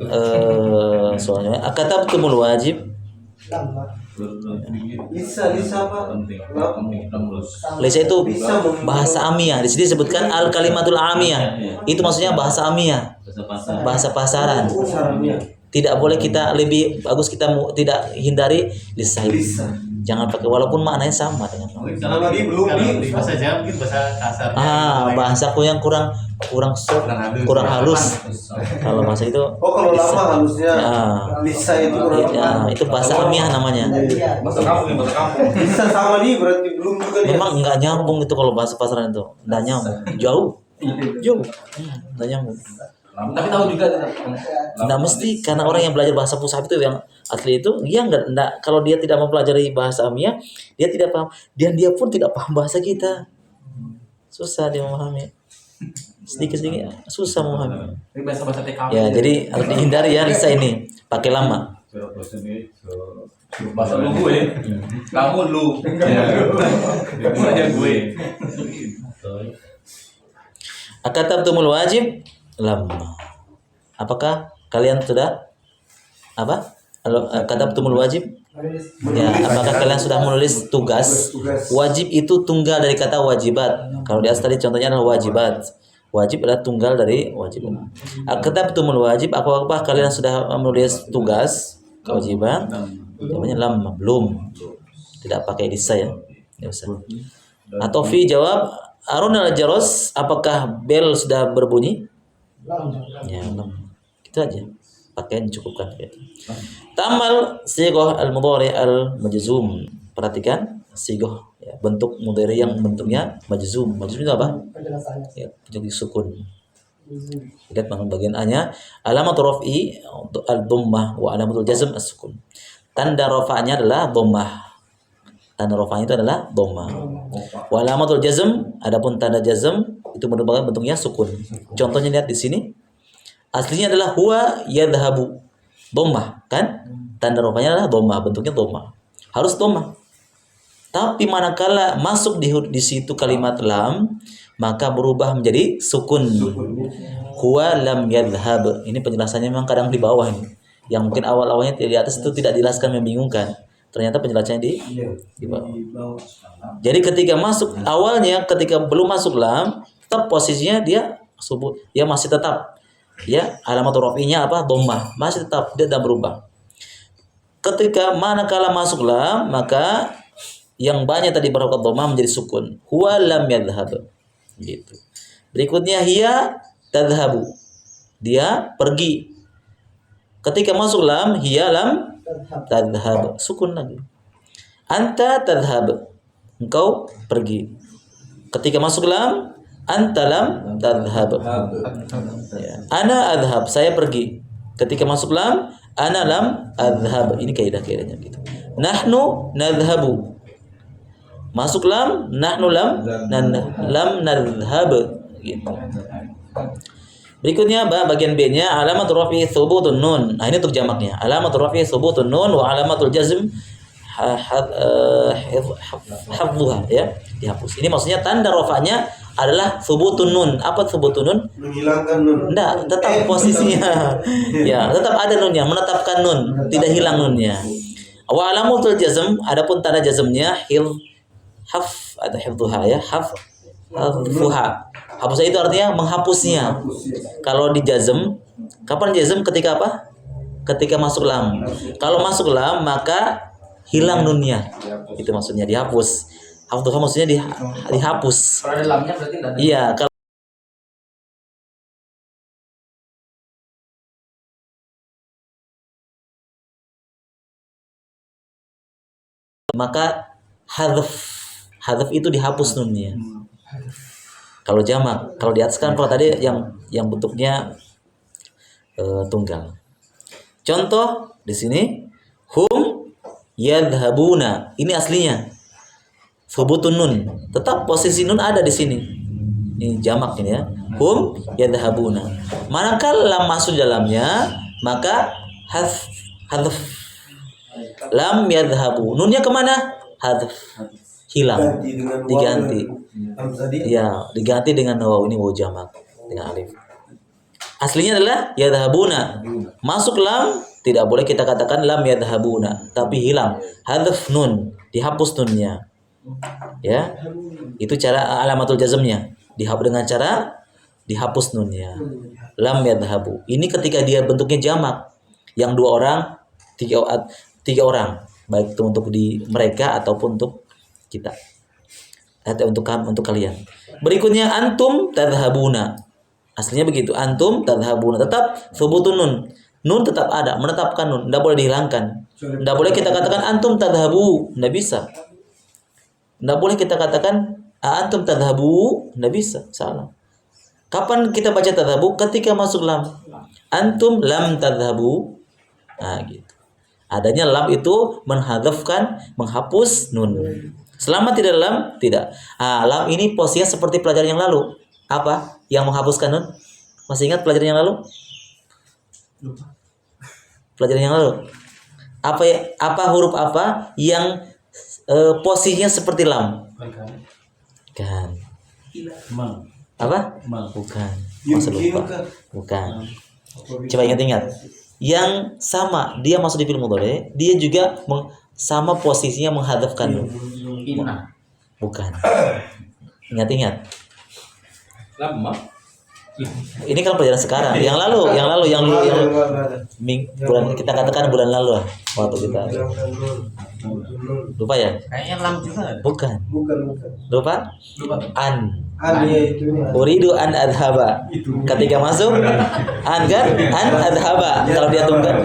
soalnya akatabtumul wajib. Lama. Lisa apa? Lisa itu bahasa amiyah. Di sini disebutkan al kalimatul amiyah. Itu maksudnya bahasa amiyah. Bahasa pasaran. Tidak boleh kita lebih bagus kita tidak hindari lisa. Jangan pakai walaupun maknanya sama dengan Karena tadi belum di bahasa Jawa mungkin bahasa kasar. bahasaku yang kurang halus. Kalau bahasa itu kalau lisa. lama halusnya Ya, Lisa itu kurang itu bahasa amiyah namanya. Bahasa kampung, bahasa kampung. Lisa sama nih berarti belum juga dia. Memang nggak nyambung itu kalau bahasa pasaran itu, nggak nyambung, jauh, nggak nyambung. Tapi tahu juga Nggak mesti karena orang yang belajar bahasa Mushaf itu yang asli itu dia nggak kalau dia tidak mempelajari bahasa amiyah dia tidak paham dan dia pun tidak paham bahasa kita, susah dia memahami sedikit susah memahami. bahasa TKW. Ya jadi harus dihindari ya lisa ini pakai lama. Bahasa lu gue. Kamu lu. Gue aja gue. Akatabtumul wajib lama. Apakah kalian sudah apa? Akatabtumul wajib? Ya, apakah kalian sudah menulis tugas? Wajib itu tunggal dari kata wajibat. Kalau di atas tadi contohnya adalah wajibat. Wajib adalah tunggal dari wajibat. Akatabtumul wajib, apakah kalian sudah menulis tugas kewajiban? Jawabannya lama, belum. Tidak pakai lisa ya. Ya usah. Atau fi jawab Arun al-jaros, apakah bel sudah berbunyi? Ya, belum. Itu aja. Pakai cukupkan. Ya. Tamal sigoh al-mudhari al-majzum. Perhatikan sigoh ya, bentuk mudhari yang bentuknya majzum. Majzum itu apa? Penjelasannya. Ya, jadi sukun. Lihat bagian A-nya. Alamatul raf'i untuk al-dhammah wa alamatul jazm as-sukun. Tanda rafa'nya adalah dhammah. Tanda rafa'nya itu adalah dhammah. Wa alamatul jazm, adapun tanda jazm itu merupakan bentuknya sukun. Contohnya lihat di sini. Aslinya adalah huwa yadhhabu. Dhammah, kan? Tanda rafa'nya adalah dhammah, bentuknya dhammah. Harus dhammah. Tapi manakala masuk di situ kalimat lam, maka berubah menjadi sukun. Huwa lam yadhhab. Ini penjelasannya memang kadang di bawah ini. Yang mungkin awal-awalnya di atas itu tidak dijelaskan, membingungkan. Ternyata penjelasannya di bawah. Jadi ketika masuk awalnya ketika belum masuk lam, tetap posisinya dia masih tetap ya alamat rafi'nya apa? Dhammah. Masih tetap dia tidak berubah. Ketika manakala masuk lam, maka yang banyak tadi berharokat dhammah menjadi sukun. Huwa lam yadhhab. Gitu. Berikutnya hiya tadhhabu. Dia pergi. Ketika masuk lam, hiya lam tadhhab. Sukun lagi. Anta tadhhab. Engkau pergi. Ketika masuk lam, anta lam tadhhab. Ya. Ana adhhab. Saya pergi. Ketika masuk lam, ana lam adhhab. Ini kaidah-kaidahnya gitu. Nahnu nadhhabu. Masuk lam, nahnu lam nadhhab gitu. Berikutnya bagian B-nya alamatul rafi thubutun nun. Nah, ini untuk jamaknya. Alamatul rafi thubutun nun wa alamatul jazm hafdhuha ya, dihapus. Ini maksudnya tanda rafa'nya adalah thubutun nun. Apa thubutun nun? menghilangkan nun. Enggak, tetap posisinya. Ya, tetap ada nunnya, menetapkan nun, tidak hilang nunnya. Wa alamatul jazm, adapun tanda jazmnya ada hifdhuha ya, hafdhuha. Hapusnya itu artinya menghapusnya. Kalau di jazm, kapan jazm? Ketika apa? Ketika masuk lam. Kalau masuk lam maka hilang nunnya. Itu maksudnya dihapus. Hafdhuha maksudnya dihapus. Kalau ada lamnya berarti enggak ada. Iya, kalau maka Hadzf. Hadzf itu dihapus nunnya. Kalau jamak, kalau di atas kan kalau tadi yang bentuknya tunggal. Contoh di sini hum yadhabuna. Ini aslinya. Thubutun nun. Tetap posisi nun ada di sini. Ini jamak ini ya. Hum yadhabuna. Manakala lam masuk dalamnya, maka hadzf. Lam yadhabu. Nunnya kemana? Hadzf. Hilang. Diganti. Ya, diganti dengan waw, ini waw jamak dengan alif. Aslinya adalah yadhabuna. Masuk lam, tidak boleh kita katakan lam yadhabuna, tapi hilang. Hadzf nun, dihapus nunnya. Ya. Itu cara alamatul jazmnya. Dihapus dengan cara dihapus nunnya. Lam yadhabu. Ini ketika dia bentuknya jamak. Yang 2 orang, 3 orang, baik itu untuk di mereka ataupun untuk kita. Atau untuk kalian. Berikutnya antum tadhhabuna. Aslinya begitu, antum tadhhabuna. Tetap thubutun nun. Nun tetap ada, menetapkan nun, tidak boleh dihilangkan. Tidak boleh kita katakan antum tadhhabu, tidak bisa. Tidak boleh kita katakan antum tadhhabu, tidak bisa, salah. Kapan kita baca tadhhabu? Ketika masuk lam. Antum lam tadhhabu. Nah, gitu. Adanya lam itu menghapus nun. Selama tidak lam, tidak. Lam ini posisinya seperti pelajaran yang lalu. Apa yang menghapuskan nun? Masih ingat pelajaran yang lalu? Pelajaran yang lalu. Apa huruf apa yang posisinya seperti lam? Kan. Apa? Bukan. Masa lupa. Bukan. Coba ingat-ingat. Yang sama, dia masuk di fi'il mudhari, dia juga sama posisinya menghadzafkan nun. Bukan. Ingat-ingat. Lama. Ini kan pelajaran sekarang. Yang lalu bulan kita katakan bulan lalu lah waktu kita. Lupa ya? Kayaknya lam juga. Bukan. Lupa? An. Ya itu. Uridu an adhaba. Ketika masuk an kan? An adhaba. Kalau dia tunggal.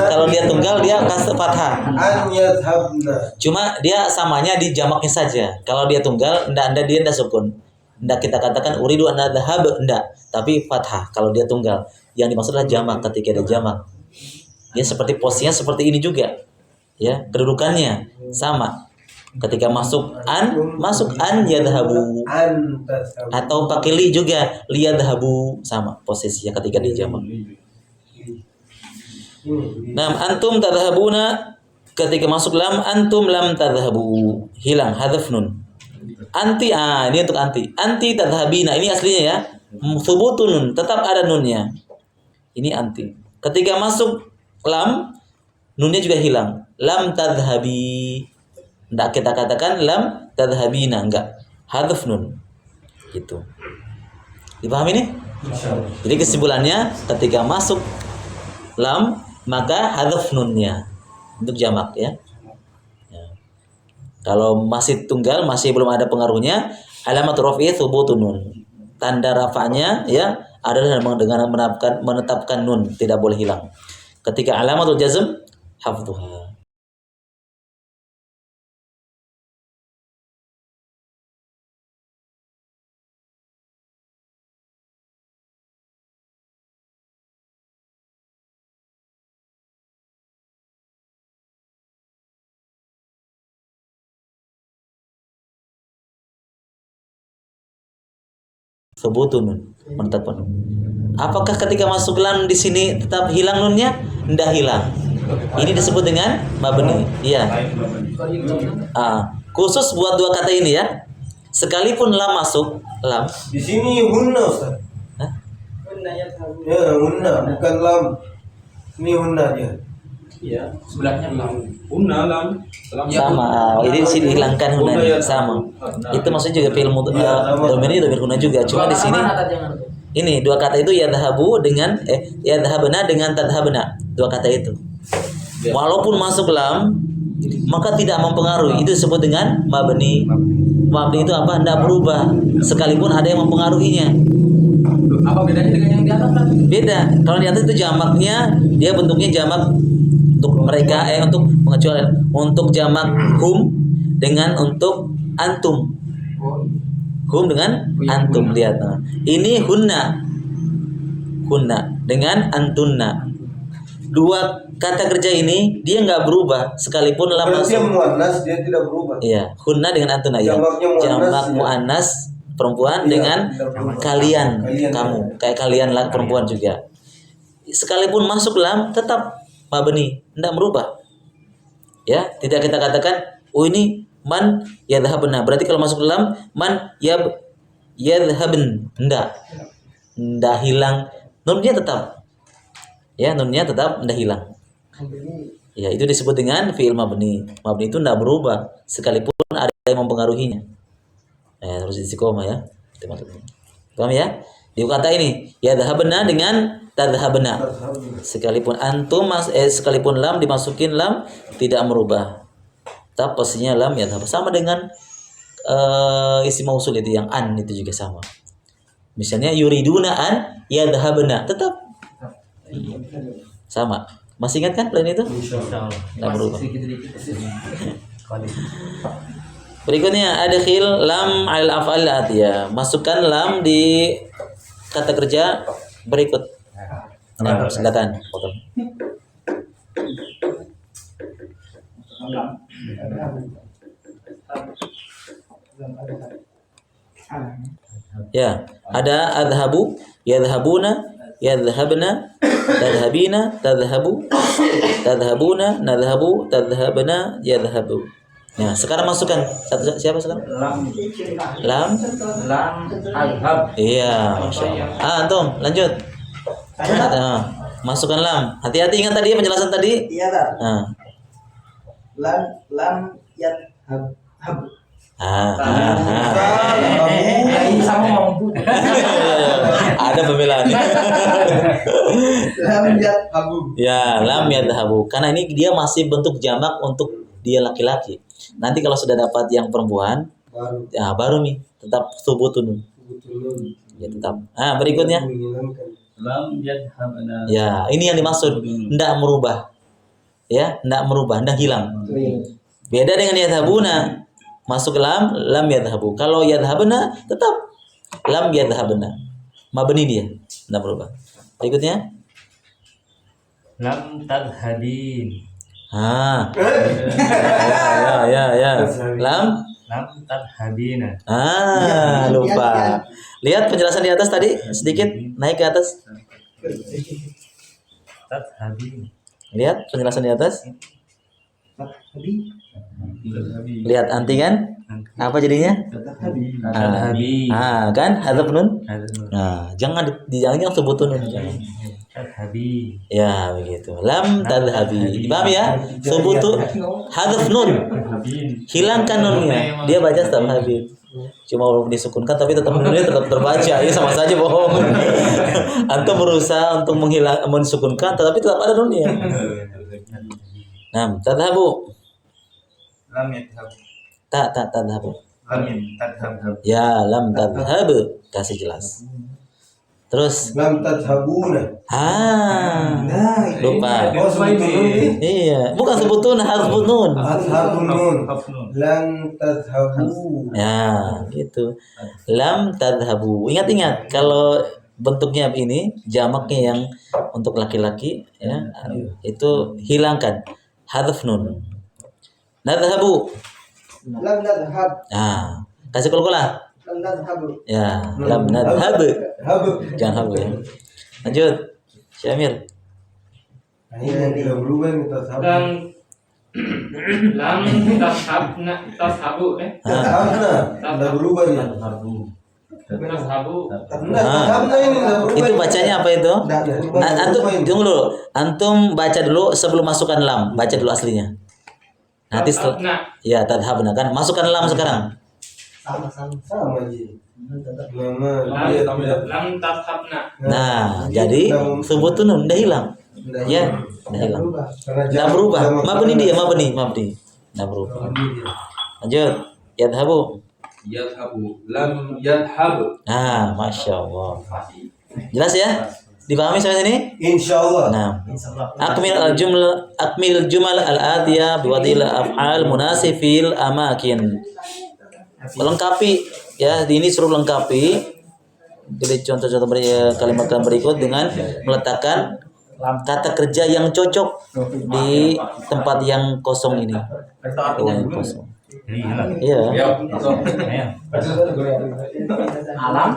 Kalau dia tunggal dia kasih fathah. An yadhabna. Cuma dia samanya di jamaknya saja. Kalau dia tunggal, dia ndak sukun. Ndak kita katakan uridu an adhab, ndak. Tapi fathah kalau dia tunggal. Yang dimaksud adalah jamak ketika ada jamak. Dia seperti posisinya seperti ini juga. Ya, kedudukannya sama. Ketika masuk an yadhabu. Atau pakai li juga, liyadhabu, sama posisinya ketika dia jamak. Nah, antum tadhhabuna, ketika masuk lam, antum lam tadhhabu, hilang hadzf nun. Anti, ini untuk anti tadhhabina, ini aslinya ya, thubutun nun, tetap ada nunnya. Ini anti. Ketika masuk lam, nunnya juga hilang. Lam tadhhabi. Tidak kita katakan lam tadhhabina, enggak. Hadzf nun. Gitu. Dipahami ini? Jadi kesimpulannya ketika masuk lam maka hadzf nunnya untuk jamak ya. Kalau masih tunggal, masih belum ada pengaruhnya, alamat raf'i thubutun nun. Tanda rafa'nya ya adalah dengan menetapkan nun, tidak boleh hilang. Ketika alamatul jazm hafdhuha. Thubutun, menetapkan nun. Apakah ketika masuk lam di sini tetap hilang nunnya? Tidak hilang. Ini disebut dengan mabni. Iya. Khusus buat 2 kata ini ya. Sekalipun lam masuk, lam. Di sini hunna Ustaz. Hah? Ya, hunna, bukan lam. Ini hunna dia. Iya, sebelahnya lam. Unna lam. Sama. Ini di sini hilangkan hunanya sama. Itu maksudnya juga fi'il domir domir hunna juga. Cuma di sini ini 2 kata itu yadhabu dengan yadhabna dengan tadhabna. 2 kata itu. Walaupun masuk lam maka tidak mempengaruhi. Itu disebut dengan mabni. Mabni itu apa? Tidak berubah sekalipun ada yang mempengaruhinya. Apa bedanya dengan yang di atas kan? Beda. Kalau di atas itu jamaknya dia bentuknya jamak untuk mereka untuk pengecualian. Untuk jamak hum dengan untuk antum. Hum dengan antum, lihat. Nah. Ini hunna. Hunna dengan antunna. Dua kata kerja ini dia nggak berubah sekalipun lam Berarti yang masuk. muannas dia tidak berubah. Iya, hunna dengan antunna ya. Jamaknya muannas, Jamak ya. muannas perempuan Iya, dengan tidak berubah. kalian, Kalian, kamu, kayak kalian lah perempuan juga. Sekalipun masuk lam tetap mabni, tidak berubah. Ya, tidak kita katakan, oh ini man yadhhabna. Berarti kalau masuk lam man yadhhabn, enggak. Enggak hilang, nunnya tetap. Ya, nunnya tetap enggak hilang. Ya, itu disebut dengan fi'il mabni. Mabni itu enggak berubah sekalipun ada yang mempengaruhinya. Harus istiqomah ya. Itu maksudnya. Paham ya? Di kata ini, yadhhabna dengan tadhhabna. Sekalipun antum sekalipun lam dimasukin lam tidak merubah. Tetap posisinya lam yadhhab. Sama dengan isim mausul itu yang an itu juga sama. Misalnya yuriduna an yadhhabna, tetap sama. Masih ingat kan plan itu? Tidak berubah. Berikutnya adkhil lam al af'al atiyah. Masukkan lam di kata kerja berikut. Nah, silakan. Ya, ada adhabu, yadhhabuna, yadhhabna, tadhhabina, tadhhabu, tadhhabuna, nadhhabu, tadhhabna, yadhhabu. Nah, sekarang masukkan siapa sekarang? Lam Alhab. Iya, masya Allah. Antum lanjut. Masukkan lam. Hati-hati ingat tadi penjelasan tadi. Iya tak? Lam yadhhab. Sama mampu. Ada pembelaan. Lam yadhhabu. Ya, lam yadhhabu. Karena ini dia masih bentuk jamak untuk dia laki-laki. Nanti kalau sudah dapat yang perempuan, baru nih tetap subutun. Ya tetap. Berikutnya. Lam yadhhabna. Ya, ini yang dimaksud, tidak merubah. Ya, tidak merubah, tidak hilang. Beda dengan yadhhabuna. Masuk lam yadhhabu. Kalau yadhhabna tetap lam yadhhabna. Mabni dia, tidak berubah. Berikutnya. Lam tadhhabin. Ya. Lam tadhhabina. Lupa. Lihat penjelasan di atas tadi, sedikit naik ke atas. Tadhhabin. Lihat penjelasan di atas. Lihat anti kan? Apa jadinya? Tadhhabi. Kan? Hadzaf nun. Jangan sebut nun. Tadhhabi. Ya, begitu. Lam tadhhabi. Paham ya? Subutu hadzaf nun. Hilangkan nunnya. Dia baca tadhhabi. Cuma belum disukunkan tapi tetap nunnya tetap terbaca. Ya sama saja bohong. Antum berusaha untuk mensukunkan tetapi tetap ada nunnya. Nah, tadhhabu. Lam yadhhab. Tadhhabu. Lam tadhhab. Ya, lam tadhhab. Kasih jelas. Terus Lam tadhhabuna. Lupa. Oh, sebutun. Iya, bukan sebutun, harus bunun. Adhabun nun. Lam tadhhabu. Ya, gitu. Lam tadhhabu. Ingat-ingat kalau bentuknya ini jamaknya yang untuk laki-laki ya, itu hilangkan hadzaf nun. Nadhhabu. Lam nadhhab. Kasih kol-kolah. Lam nadhhabu. Ya, lam nadhhab. Jangan habu ya. Lanjut. Syamir. Ini yang tidak berubah ini tadhhabu. Lam tashabu Tadhhabna. Tidak berubah ini. tashabu. Tadhhabna ini tidak berubah. Itu bacanya apa itu? Antum tunggu dulu. Antum baca dulu sebelum masukkan lam. Baca dulu aslinya. Nanti setelah ya tadhhabna kan. Masukkan lam sekarang. Sama ji. Lam tashabna. Nah, jadi sebutun udah hilang. Ya, udah hilang. Enggak berubah. Mabni dia, mabni. Enggak berubah. Lanjut. Yadhhabu. Yadhhabu. Lam yadhhab. Masya Allah. Jelas ya? Dipahami sampai sini? Insyaallah. Nah, akmil jumal al-atiyah biwadil af'al munasifil amakin. Lengkapi ya, ini suruh lengkapi. Jadi contoh-contoh kalimat-kalimat berikut dengan meletakkan kata kerja yang cocok di tempat yang kosong ini. Yang kosong. Iya. Alam.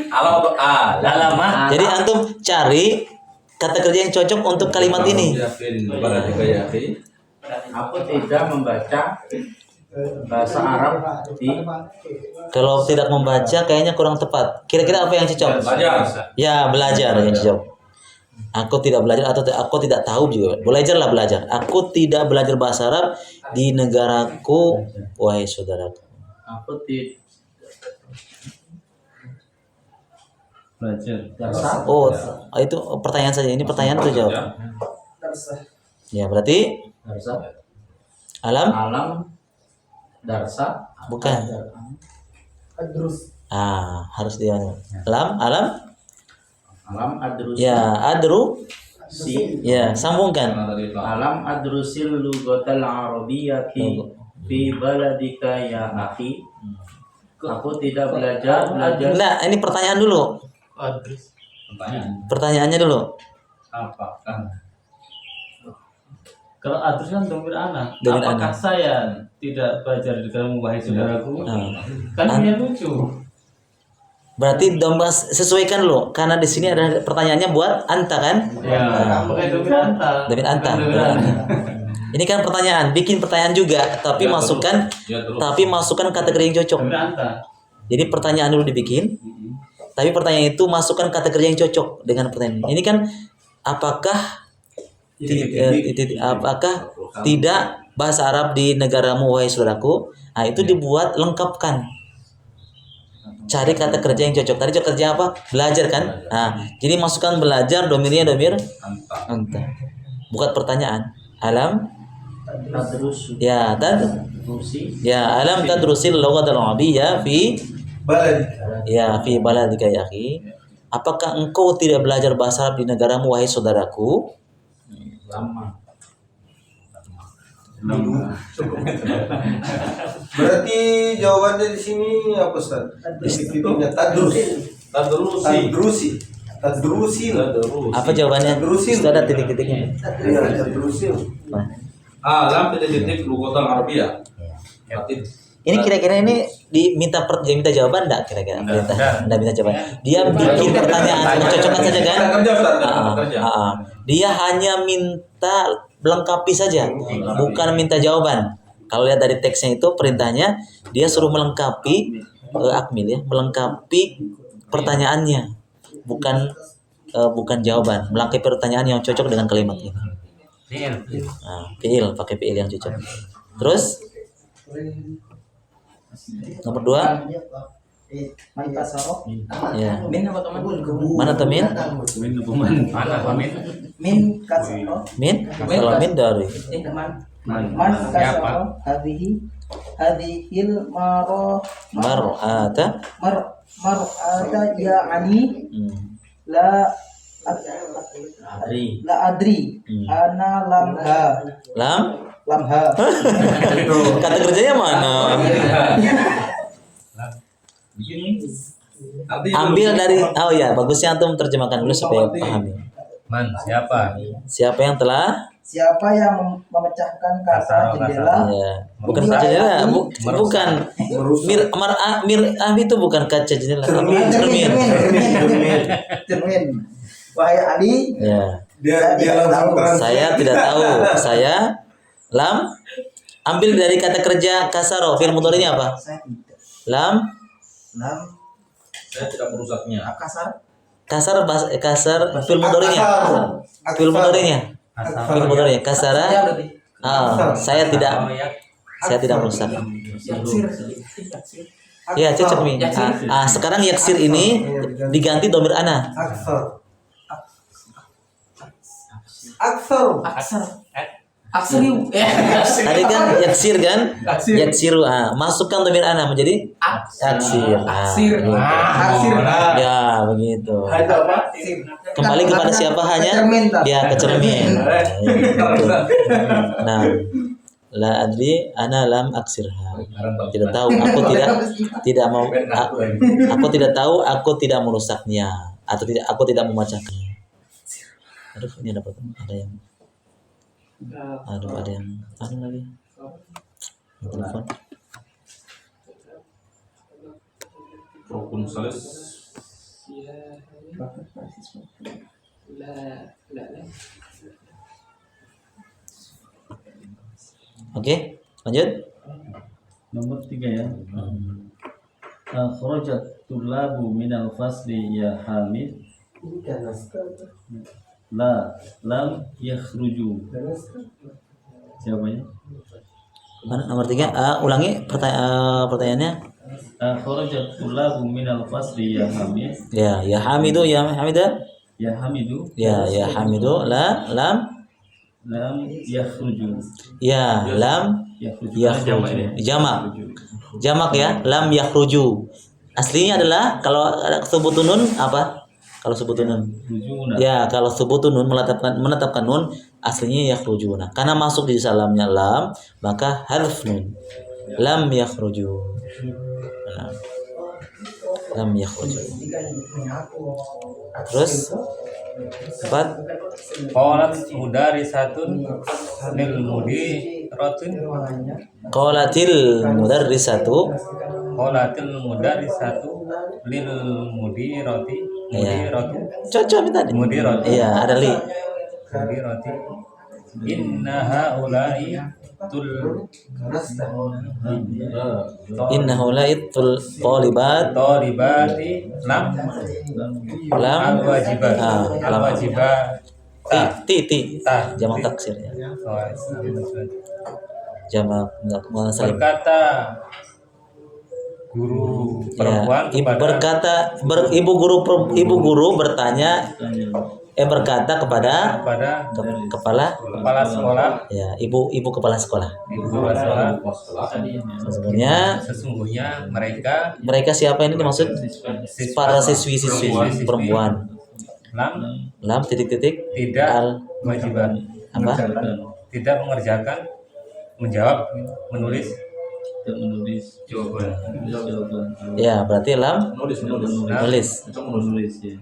Alam atau Lama. Jadi antum cari kata kerja yang cocok untuk kalimat ini. Aku tidak membaca bahasa Arab di Kalau tidak membaca kayaknya kurang tepat. Kira-kira apa yang cocok? Ya, belajar yang cocok. Aku tidak belajar atau aku tidak tahu juga. Belajarlah belajar. Aku tidak belajar bahasa Arab di negaraku, wahai saudaraku. aku tidak Belajar. Oh, itu pertanyaan saja. Ini pertanyaan atau jawab? Ya, berarti alam darsa bukan. Harus dia. Alam. adrus Ya, adru. si Ya, sambungkan. alam adrusil lugatal arabiyyati fi baladika ya akhi. Aku tidak belajar Nah, ini pertanyaan dulu. Pertanyaannya dulu. Apakah Kalau adrus kan domir anak. Domir Apakah anak. saya tidak belajar di kamu wahai saudaraku? Kan An- ini lucu. Berarti sesuaikan dulu karena di sini ada pertanyaannya buat anta kan? Ya, pakai domir anta. Domir anta. Bukan domir anta. Ini kan pertanyaan, bikin pertanyaan juga, tapi masukkan kategori yang cocok. Domir anta. Jadi pertanyaan dulu dibikin, tapi pertanyaan itu masukkan kategori yang cocok dengan pertanyaan. Ini kan apakah tidak bahasa Arab di negaramu wahai saudaraku? Nah, itu dibuat lengkapkan. Cari kata kerja yang cocok. Tadi kerja apa? Belajar kan? Nah, jadi masukkan belajar, domirnya domir anta. Bukan pertanyaan. Alam adrus ya rusi ya alam tadrusil lughat al-arabiyyah fi baladika ya akhi. Apakah engkau tidak belajar bahasa Arab di negaramu wahai saudaraku? Berarti jawabannya di sini apa Ustaz? Titiknya tadrusi. Apa jawabannya? Tadrusil. Sudah ada titik-titiknya. Iya, tadrusil. Alam titik lugotan Arabia. Ini kira-kira ini diminta jawaban enggak kira-kira? Enggak minta jawaban. Dia bikin pertanyaan mencocokkan saja kan? Dia hanya minta melengkapi saja, bukan minta jawaban. Kalau lihat dari teksnya itu perintahnya dia suruh melengkapi akmil ya, melengkapi pertanyaannya, bukan jawaban, melengkapi pertanyaan yang cocok dengan kalimat ini. Fi'il, pakai fi'il yang cocok. Terus nomor 2 ya. Mana tuh min? Min? Kalau min dari mar'ata ya'ani la adri ana lamha kata kerjanya mana? Ambil dari bagusnya antum terjemahkan dulu supaya pahami. Siapa yang telah memecahkan kaca jendela bukan kaca jendela, bukan mir'ah itu bukan kaca jendela, cermin. Wahai Ali, Dia langsung saya tidak tahu. Saya ambil dari kata kerja kasaro, fi'il mudhari'nya apa? Lam Saya tidak merusaknya. kasar fi'il mudhari'nya. Fi'il mudhari'nya kasara. Saya tidak merusak. Ya, cocok Mi. Sekarang yaksir ini diganti domir ana. Aksar. Aksir. Tadi kan yaksir kan? Yaksir. Yaksiru. Masukkan dhamir ana menjadi aksir. Aksir. Begitu. Aksir. Ya, begitu. Ada apa? Kembali kepada siapa hanya? Ya, ke cermin. Nah, la adri ana lam aksirha. Tidak tahu, aku tidak tahu, aku tidak merusaknya atau tidak aku tidak membacakannya. Aduh, ini ada yang lagi telepon. Rukun salis. Oke, lanjut. Nomor 3 ya. Kharajat tulabu minal fasli ya Hamid. La lam yakhruju. Jawabannya? Mana nomor 3? Ulangi pertanyaannya. Kharajat tulabu minal fasli ya Hamid. Ya Hamidu, ya Hamida. Ya Hamidu. Ya Hamidu, lam yakhruju. ya lam yakhruju. Jamak ya, lam yakhruju. Aslinya adalah kalau subutun nun apa? Kalau subutun nun. Ya, kalau subutun nun menetapkan nun aslinya yakhrujuna. Karena masuk di dalamnya lam, maka harf nun. Lam yakhruju. Nah. Lam yakhruju. Terus 4. Qalat mudarisatun lil mudiratun. Qalatil mudarrisatu. Qalatil mudarisatu lil mudirati. Mudiratu. Cocok tadi. Mudiratu. Iya, ada li. Mudirati. Inna haula'i Innahulaitul talibat. talibati lam al-wajibat. Al-wajibat. Ti. Ta. Jamak taksir ya. Oh, Jamak salim. berkata guru perempuan kepada Ibu guru bertanya berkata kepada kepala sekolah. Ya, ibu kepala sekolah. Sesungguhnya mereka siapa ini dimaksud? Para siswi perempuan. Lam titik Tidak kewajiban. apa? Tidak mengerjakan, menjawab, menulis jawaban. Ya, berarti lam Nulis. menulis. Ya.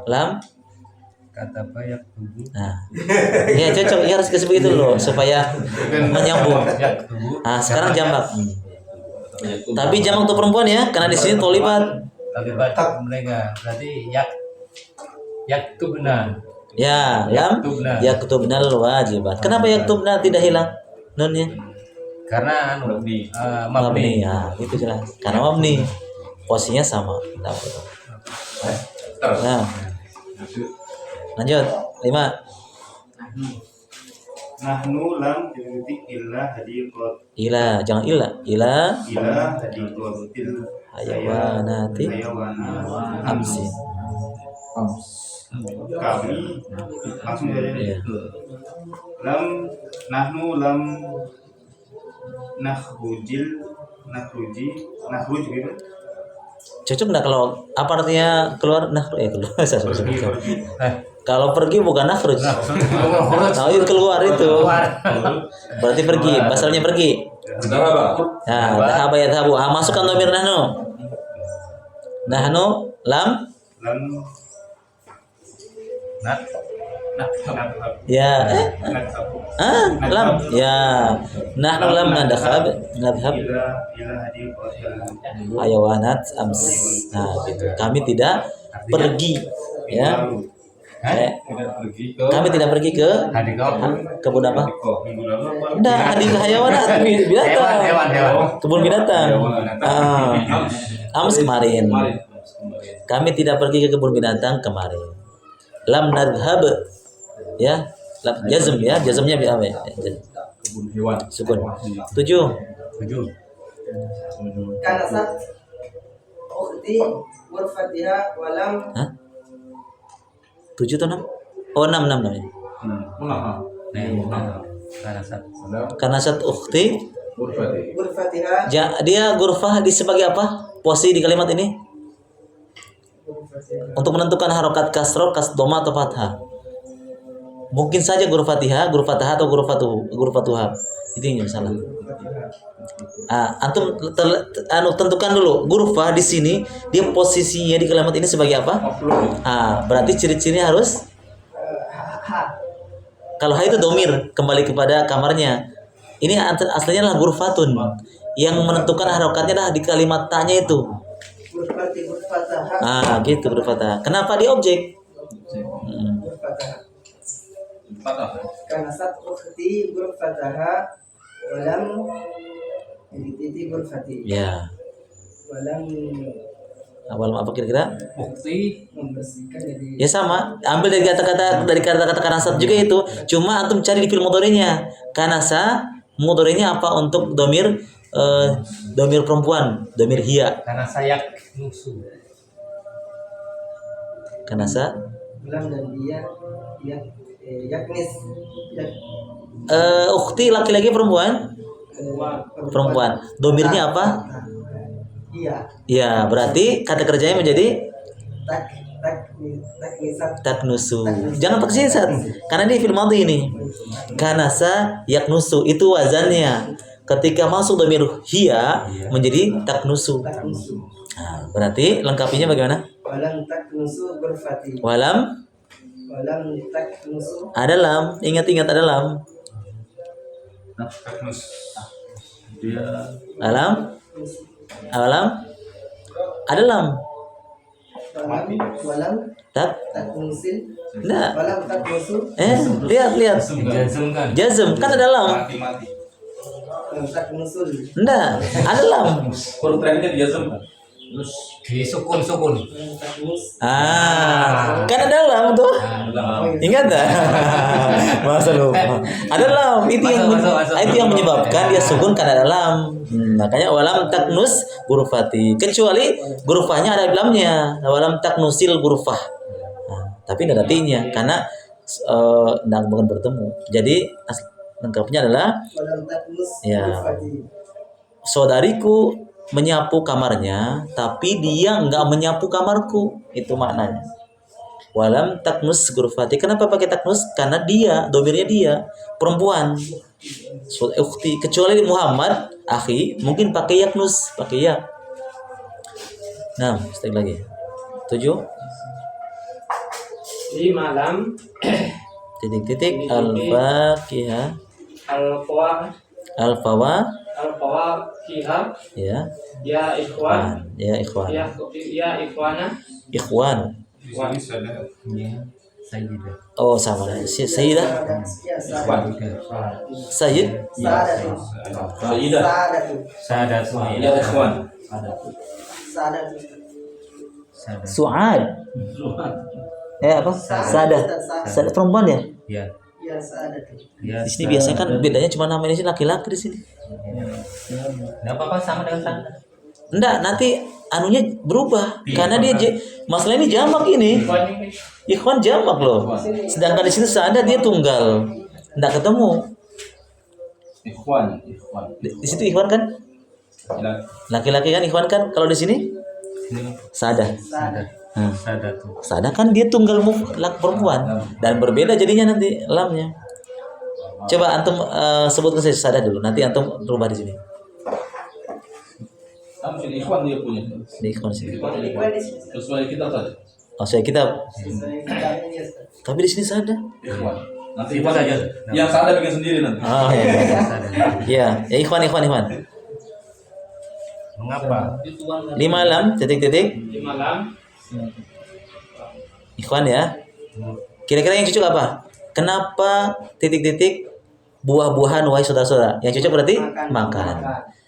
Lam. kata banyak tubuh. Nah, ya cocok. Ya harus disebut itu loh supaya menyambung. Nah, sekarang jamak. Tapi jamak untuk perempuan ya, karena di sini tolibat. Talibat mereka berarti yaktubna. Ya, lam yaktubnal wajibat. Kenapa yaktubna tidak hilang nunnya? Karena Mabni. Ya, itu jelas. Karena mabni. Posisinya sama. Nah. Lanjut. 5. Nahnu lam titik illa hadiqat. Ila, jangan ila. Ila Hadiqatil hayawanati amsi. Kami langsung saja. Iya. Nahnu lam nakhruj gitu. Cocok enggak kalau apa artinya keluar? Keluar. Kalau pergi bukan nakhruj. Nah, itu keluar itu. Berarti pergi, basalnya pergi. Nah, dhahaba yadhabu. Masukkan dhamir nahnu. Nahnu lam ya lam ya nahnu lam nadhhab hayawanat ams. Nah, gitu. Kami tidak pergi ya. Kami tidak pergi ke kebun apa? Enggak, hadir hayawanat binatang. Kebun binatang. Ams kemarin. Kami tidak pergi ke kebun binatang kemarin. Lam nadhhab ya, jazm ya, jazmnya apa ya? Kebun hewan. Sukun. 7. Kanasat ukhti warfatiha walam. 7 atau 6? Oh, 6 ya. Karena saat ukhti Ghurfati. Ghurfatiha. dia gurfah di sebagai apa? Posisi di kalimat ini untuk menentukan harokat kasroh, kasdoma atau fathah. Mungkin saja gurfatiha, gurfataha atau gurfatuha. Itu yang salah. Antum tentukan dulu gurfah di sini dia posisinya di kalimat ini sebagai apa? Berarti ciri-cirinya harus kalau ha itu domir kembali kepada kamarnya. Ini aslinya adalah gurfatun yang menentukan harokatnya dah di kalimat tanya itu. Ghurfati ghurfataha. Gitu gurfataha. Kenapa dia objek? Ghurfataha. Karena saat ukhti ghurfataha walam titik ghurfati. Ya. Walam Awal apa kira-kira? Bukti membersihkan jadi Ya sama, ambil dari kata-kata kanasat juga itu. Cuma antum cari di fi'il mudhari'nya. Kanasa mudhari'nya apa untuk domir domir perempuan, domir hiya. karena saya nusu. Kanasa ulang dan dia yaknis ukhti laki-laki perempuan? Perempuan. Domirnya apa? Iya. Ya, berarti kata kerjanya menjadi Taknisat. taknusu. Jangan pakai sat. Karena ini fi'il madhi ini. Kanasa yaknusu itu wazannya. Ketika masuk domir hiya menjadi taknusu. Berarti lengkapinya bagaimana? Walam taknusu ghurfati. Walam Taknusu ada lam. Ingat-ingat ada lam. Dia Alam ada lam. walam Tak taknusil enggak. walam taknusu Lihat Dijazmkan. jazm kan ada lam. walam taknusul Enggak, ada lam. Huruf terakhirnya dijazm kan? Di sukun. walam taknus Kan ada lam tuh. Ingat tak? Masa lupa. Ada lam. Itu yang menyebabkan dia sukun karena ada lam. Makanya walam taknus gurufati. Kecuali gurufahnya ada lamnya. Walam taknusil gurufah. Tapi tidak ada tinya karena bukan bertemu. Jadi lengkapnya adalah walam taknus Ya. ghurfati. saudariku menyapu kamarnya, tapi dia enggak menyapu kamarku. Itu maknanya. Walam taknus gurfati. Kenapa pakai taknus? Karena dia, domirnya dia, perempuan. Ukhti. Kecuali Muhammad, akhi, mungkin pakai yaknus, pakai ya. Nah, step lagi. 7. Di malam Titik-titik al-fakihah al-qawa al-qawaqihah ya. ya ikhwan Ya ikhwan. ya ikhwana Ikhwan. Sayyidah. Oh sama. Sayyidah. Ya, sadat. Sayyid. Sadat. Sayyidah. Sadat. Sadat. Ya ikhwan. Sadat. Su'ad. Apa? Sadah. Sadah perempuan ya? Ya. Ya, sadat. Di sini biasanya kan bedanya cuma namanya di sini laki-laki di sini. Enggak apa-apa sama dengan sana. Enggak, nanti anunya berubah karena dia masalah ini jamak ini. Ikhwan jamak loh. Sedangkan di sini Sadah dia tunggal. Enggak ketemu. Ikhwan. Di situ Ikhwan kan? Laki-laki kan Ikhwan kan? Kalau di sini Sadah. Sadat. Sadah kan dia tunggal perempuan dan berbeda jadinya nanti lamnya. Coba antum sebutkan saya Sadah dulu. Nanti antum rubah di sini. Kamu sini ikhwan dia punya. Di Ikhwan sini. Sesuai kita tadi. Oh, saya kitab. Tapi di sini Sadah. Ikhwan. Nanti ikhwan saja. Yang sadar bikin sendiri nanti. Oh iya. Ya, ya Ikhwan. Mengapa? 5 lam titik-titik. di malam Ikhwan ya. Kira-kira yang cocok apa? Kenapa titik-titik buah-buahan wahai saudara-saudara? Yang cocok berarti makan.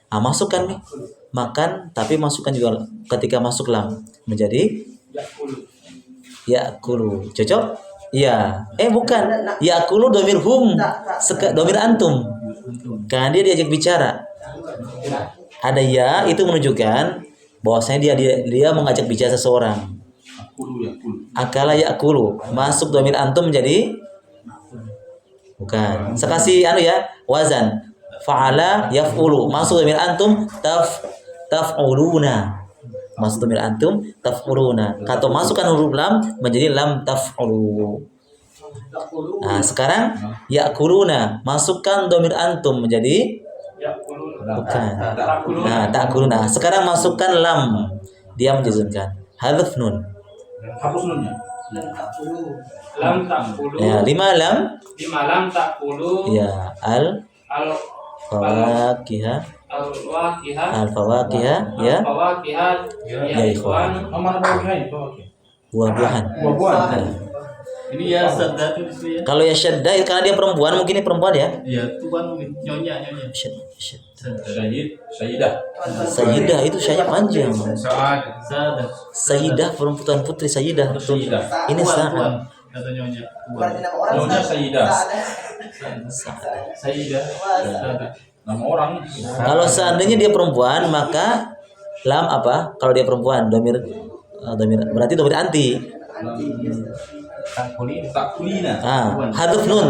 Masukkan nih. Makan tapi masukkan juga ketika masuk lam menjadi yakulu. Cocok? Iya. Bukan. Yakulu domir hum. Domir antum. Karena dia diajak bicara. Ada ya itu menunjukkan bahwasanya dia mengajak bicara seseorang. Akala yakulu. Masuk domir antum menjadi Bukan. Saya kasih ya, wazan. Fa'ala yaf'ulu. Masuk dhamir antum taf'uluna. Masuk dhamir antum taf'uluna. Atau masukkan huruf lam menjadi lam taf'ulu. Nah, sekarang ya'kuluna. Masukkan dhamir antum menjadi bukan. Nah, ta'kuluna. Sekarang masukkan lam. Dia menjazmkan. Hadzf nun. Hapus nunnya. Lam takulu. Ya, 5 lam. 5 lam takulu. Ya, al Al fawakiha. al-waqiha. Al fawakiha, ya. Al-fawaqiha. Ya, ikhwan. Mana bawahan? Buah-buahan. Buah-buahan. Nah, Ini ya sadda itu di sini ya. kalau ya syadda karena dia perempuan, mungkin ini perempuan ya. Iya, tuan mungkin nyonya. Sayyidah. Sayyidah itu saya panjang. Sadda. Sayyidah perempuan putri Sayyidah. Ini Tuan sah. kata nyonya. Nyonya Sayyidah. Sayyidah. Sadda. Nama orang. Kalau seandainya dia perempuan, maka lam apa? Kalau dia perempuan, domir berarti domir anti. Takulina. Haduf nun.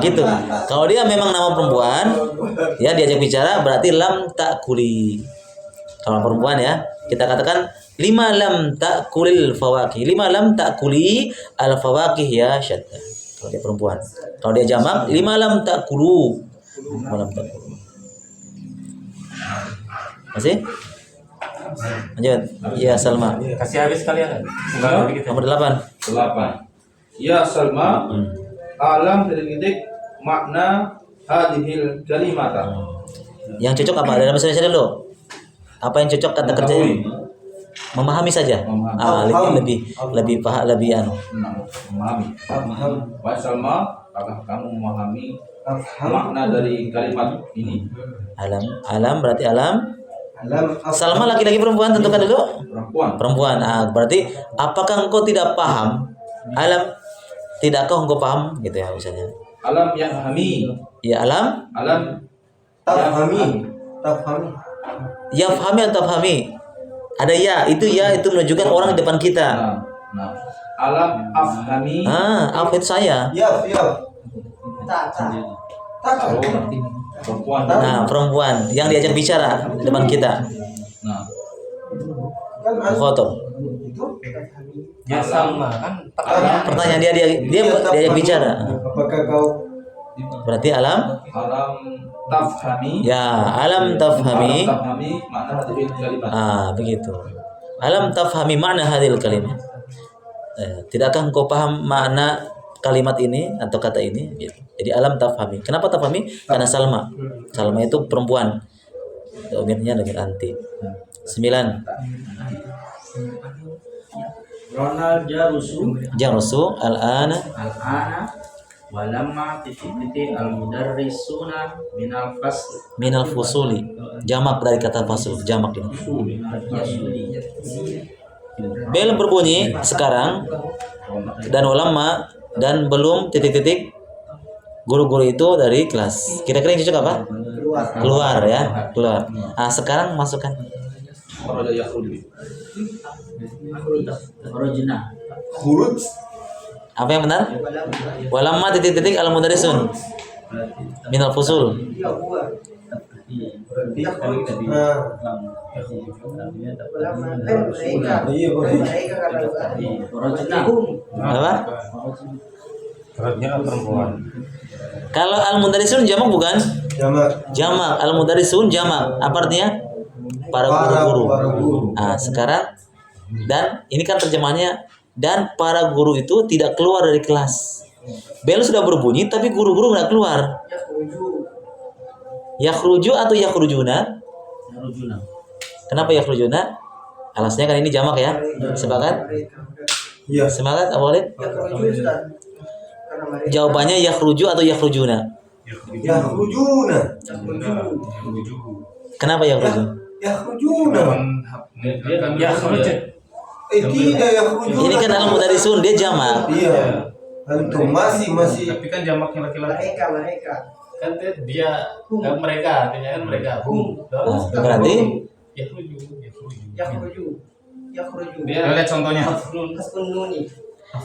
Gitu. Kalau dia memang nama perempuan, ya diajak bicara berarti lam takuli. Kalau perempuan ya, kita katakan 5 lam takulil fawakih. 5 lam takuli al fawakih ya syadda. Kalau dia perempuan. Kalau dia jamak 5 lam takulu. 5 lam takulu. Masih? Lanjut. Ya Salma. Kasih habis kalian kan? Enggak dikit. Nomor 8. 8. Ya Salma, alam titik makna hadhil kalimata. Yang cocok apa? Dalam bahasa Indonesia dulu. Apa yang cocok kata kerja? Memahami saja. Lebih paham, lebih anu. Memahami. Wahai Salma, apakah kamu memahami makna dari kalimat ini? Alam berarti alam. Salma laki-laki perempuan, tentukan dulu. Perempuan. Berarti apakah engkau tidak paham? Alam, tidakkah engkau paham? Gitu ya misalnya. Alam yafhami. Ya alam. Alam Tafhami. Yafhami atau tafhami? Ada ya, itu menunjukkan orang di depan kita. Nah. Alam afhami. Apa itu saya? Ya. Perempuan. Nah, perempuan yang diajak bicara di depan kita. Nah. Foto. Ya sama kan. Pertanyaan dia diajak bicara. Apakah kau Berarti alam tafhami. ya, alam tafhami. Makna hadhil kalimat. Begitu. Alam tafhami makna hadhil kalimat. Tidakkah engkau paham makna kalimat ini atau kata ini? Gitu. Jadi alam tafhami. Kenapa tafhami? Karena Salma. Salma itu perempuan. Domirnya domir anti. 9. Ronald Jarusu al-ana walamma titik al-mudarrisuna minal fusuli. Jamak dari kata fasul. Jamak ini. Bel berbunyi sekarang dan ulama dan belum titik-titik guru-guru itu dari kelas. Kira-kira yang cocok apa? Keluar ya, keluar. Sekarang masukkan. Khuruj? Apa yang benar? Walamma titik-titik al-mudarrisun minal fusul. Apa? Perempuan. Kalau al-mudarrisun jamak bukan? Jamak. Al-mudarrisun jamak. Apa artinya? Para guru-guru. Sekarang dan ini kan terjemahannya, dan para guru itu tidak keluar dari kelas. Bel sudah berbunyi tapi guru-guru nggak keluar. Yakhruju atau yakhrujuna? Kenapa yakhrujuna? Alasnya kan ini jamak ya. Sepakat? Iya. Semangat Abu Khalid? Jawabannya yakhruju atau yakhrujuna? Yakhrujuna. Kenapa yakhruju? Yakhrujuna. Tidak yakhrujuna. Ini kan al-mudarrisun, dia jamak. Iya. Antum masih. Tapi kan jamaknya laki-laki. Mereka. Kan dia mereka, artinya kan mereka. Berarti Dia lihat contohnya.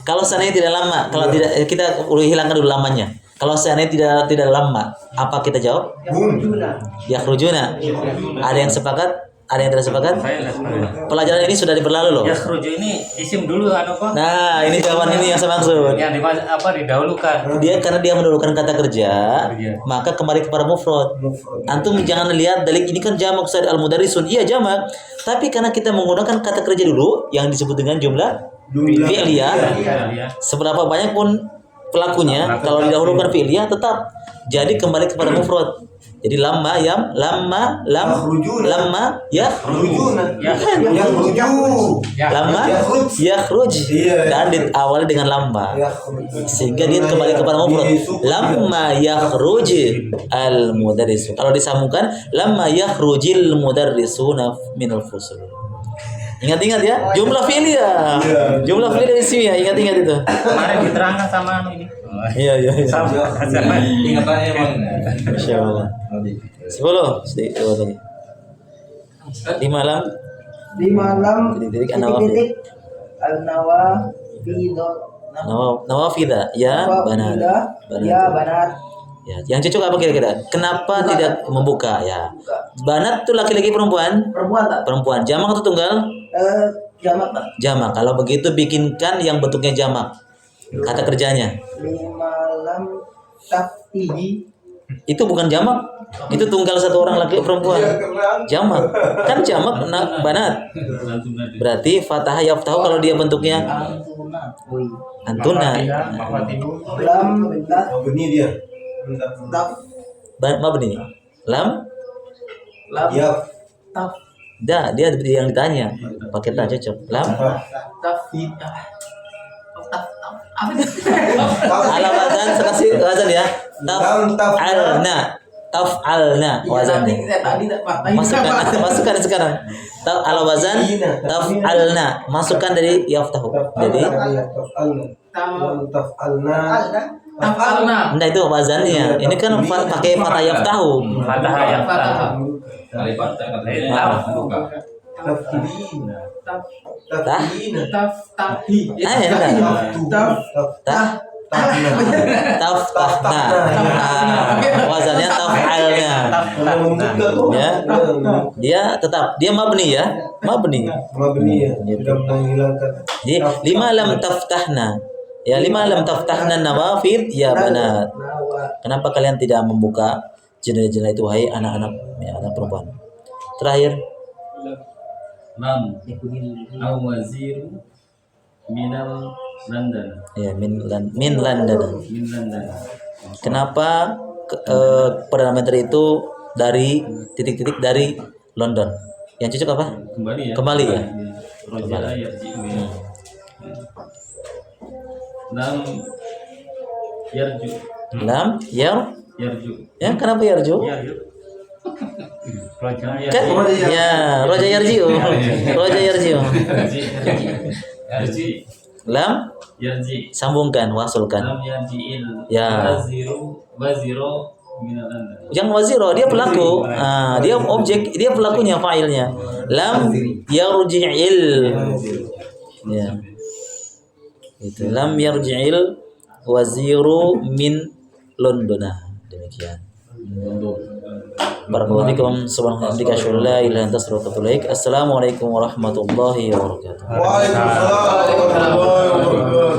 Kalau seandainya tidak lama, kalau tidak kita hilangkan dulu lamanya. Kalau seandainya tidak lama, apa kita jawab? Yakhrujuna. Ada yang sepakat? Ada yang tidak sepakat? Saya nggak sepakat. Pelajaran ini sudah berlalu loh. Ya keruju ini isim dulu kok. Nah, ini jawaban ini yang saya maksud. Yang didahulukan. Dia karena dia mendahulukan kata kerja, Kerja. maka kembali kepada mufrad. Antum jangan lihat dalik ini kan jamak Ustaz al-mudarrisun. Iya jamak, tapi karena kita menggunakan kata kerja dulu yang disebut dengan jumlah fi'liyah. Ya. Seberapa banyak pun pelakunya, kalau didahulukan fi'liyah tetap jadi kembali kepada mufrad. Jadi lama ya lama yakhruj dan diawali dengan lama sehingga dia kembali kepada mufrad. Lamma yakhruj al mudarris. Kalau disambungkan lamma yakhrujil mudarrisuna minal fusul. Ingat-ingat ya, jumlah fi'liyah. Jumlah fi'liyah ismiyah, ingat-ingat itu. Kemarin diterangkan sama ini. Iya. Sama. Ingatannya emang. Masyaallah. 10 sedikit lagi. Di malam titik-titik an-nawafid. Nawafida ya banat. Ya, yang cocok apa kira-kira? Kenapa tidak membuka ya? Banat itu laki-laki perempuan? Perempuan. Jamak atau tunggal? Jamak. Kalau begitu bikinkan yang bentuknya jamak. Kata kerjanya. Itu bukan jamak. Itu tunggal satu orang laki perempuan. Jamak. Kan jamak banat. Berarti fathah yaftahu kalau dia bentuknya antuna. Ini dia. Mabni. Lam? Ya. Dah, dia yang ditanya. Pakai tak cocok. Lam? Ala wazan sekasih wazan ya. Taf'alna wazannya. Masukkan sekarang. Ala wazan taf'alna. Masukkan dari yaftahu. Jadi nah itu wazannya. Ini kan pakai fatah yaftahu. Taftahna. Wazannya taf'alna. Ya. Dia tetap mabni ya. Mabni. Sudah menghilangkan. Jadi lima lam taftahna. Ya lima lam taftahna nawafid ya banat. Kenapa kalian tidak membuka jendela-jendela itu wahai anak-anak ya, anak perempuan? Terakhir. Lam au waziru minal London. Ya min London. Kenapa perdana menteri itu dari titik-titik dari London? Yang cocok apa? Kembali ya. Roja yarji. Lam yarju. Yarju. Ya kenapa yarju? Kan ya roja yarjiu. Lam Yarji. sambungkan wasulkan. Lam yarji'il. Ya. Waziro minal London. Yang waziro dia pelaku, dia objek, dia pelakunya, fa'ilnya. Lam yarji'il. Ya. Itu lam yarji'il waziru min London. Demikian. Barakallahu fikum. Subhanallah, asyhadu an la ilaha illa anta astaghfiruka wa atubu ilaik. Assalamualaikum warahmatullahi wabarakatuh. Waalaikumsalam warahmatullahi wabarakatuh.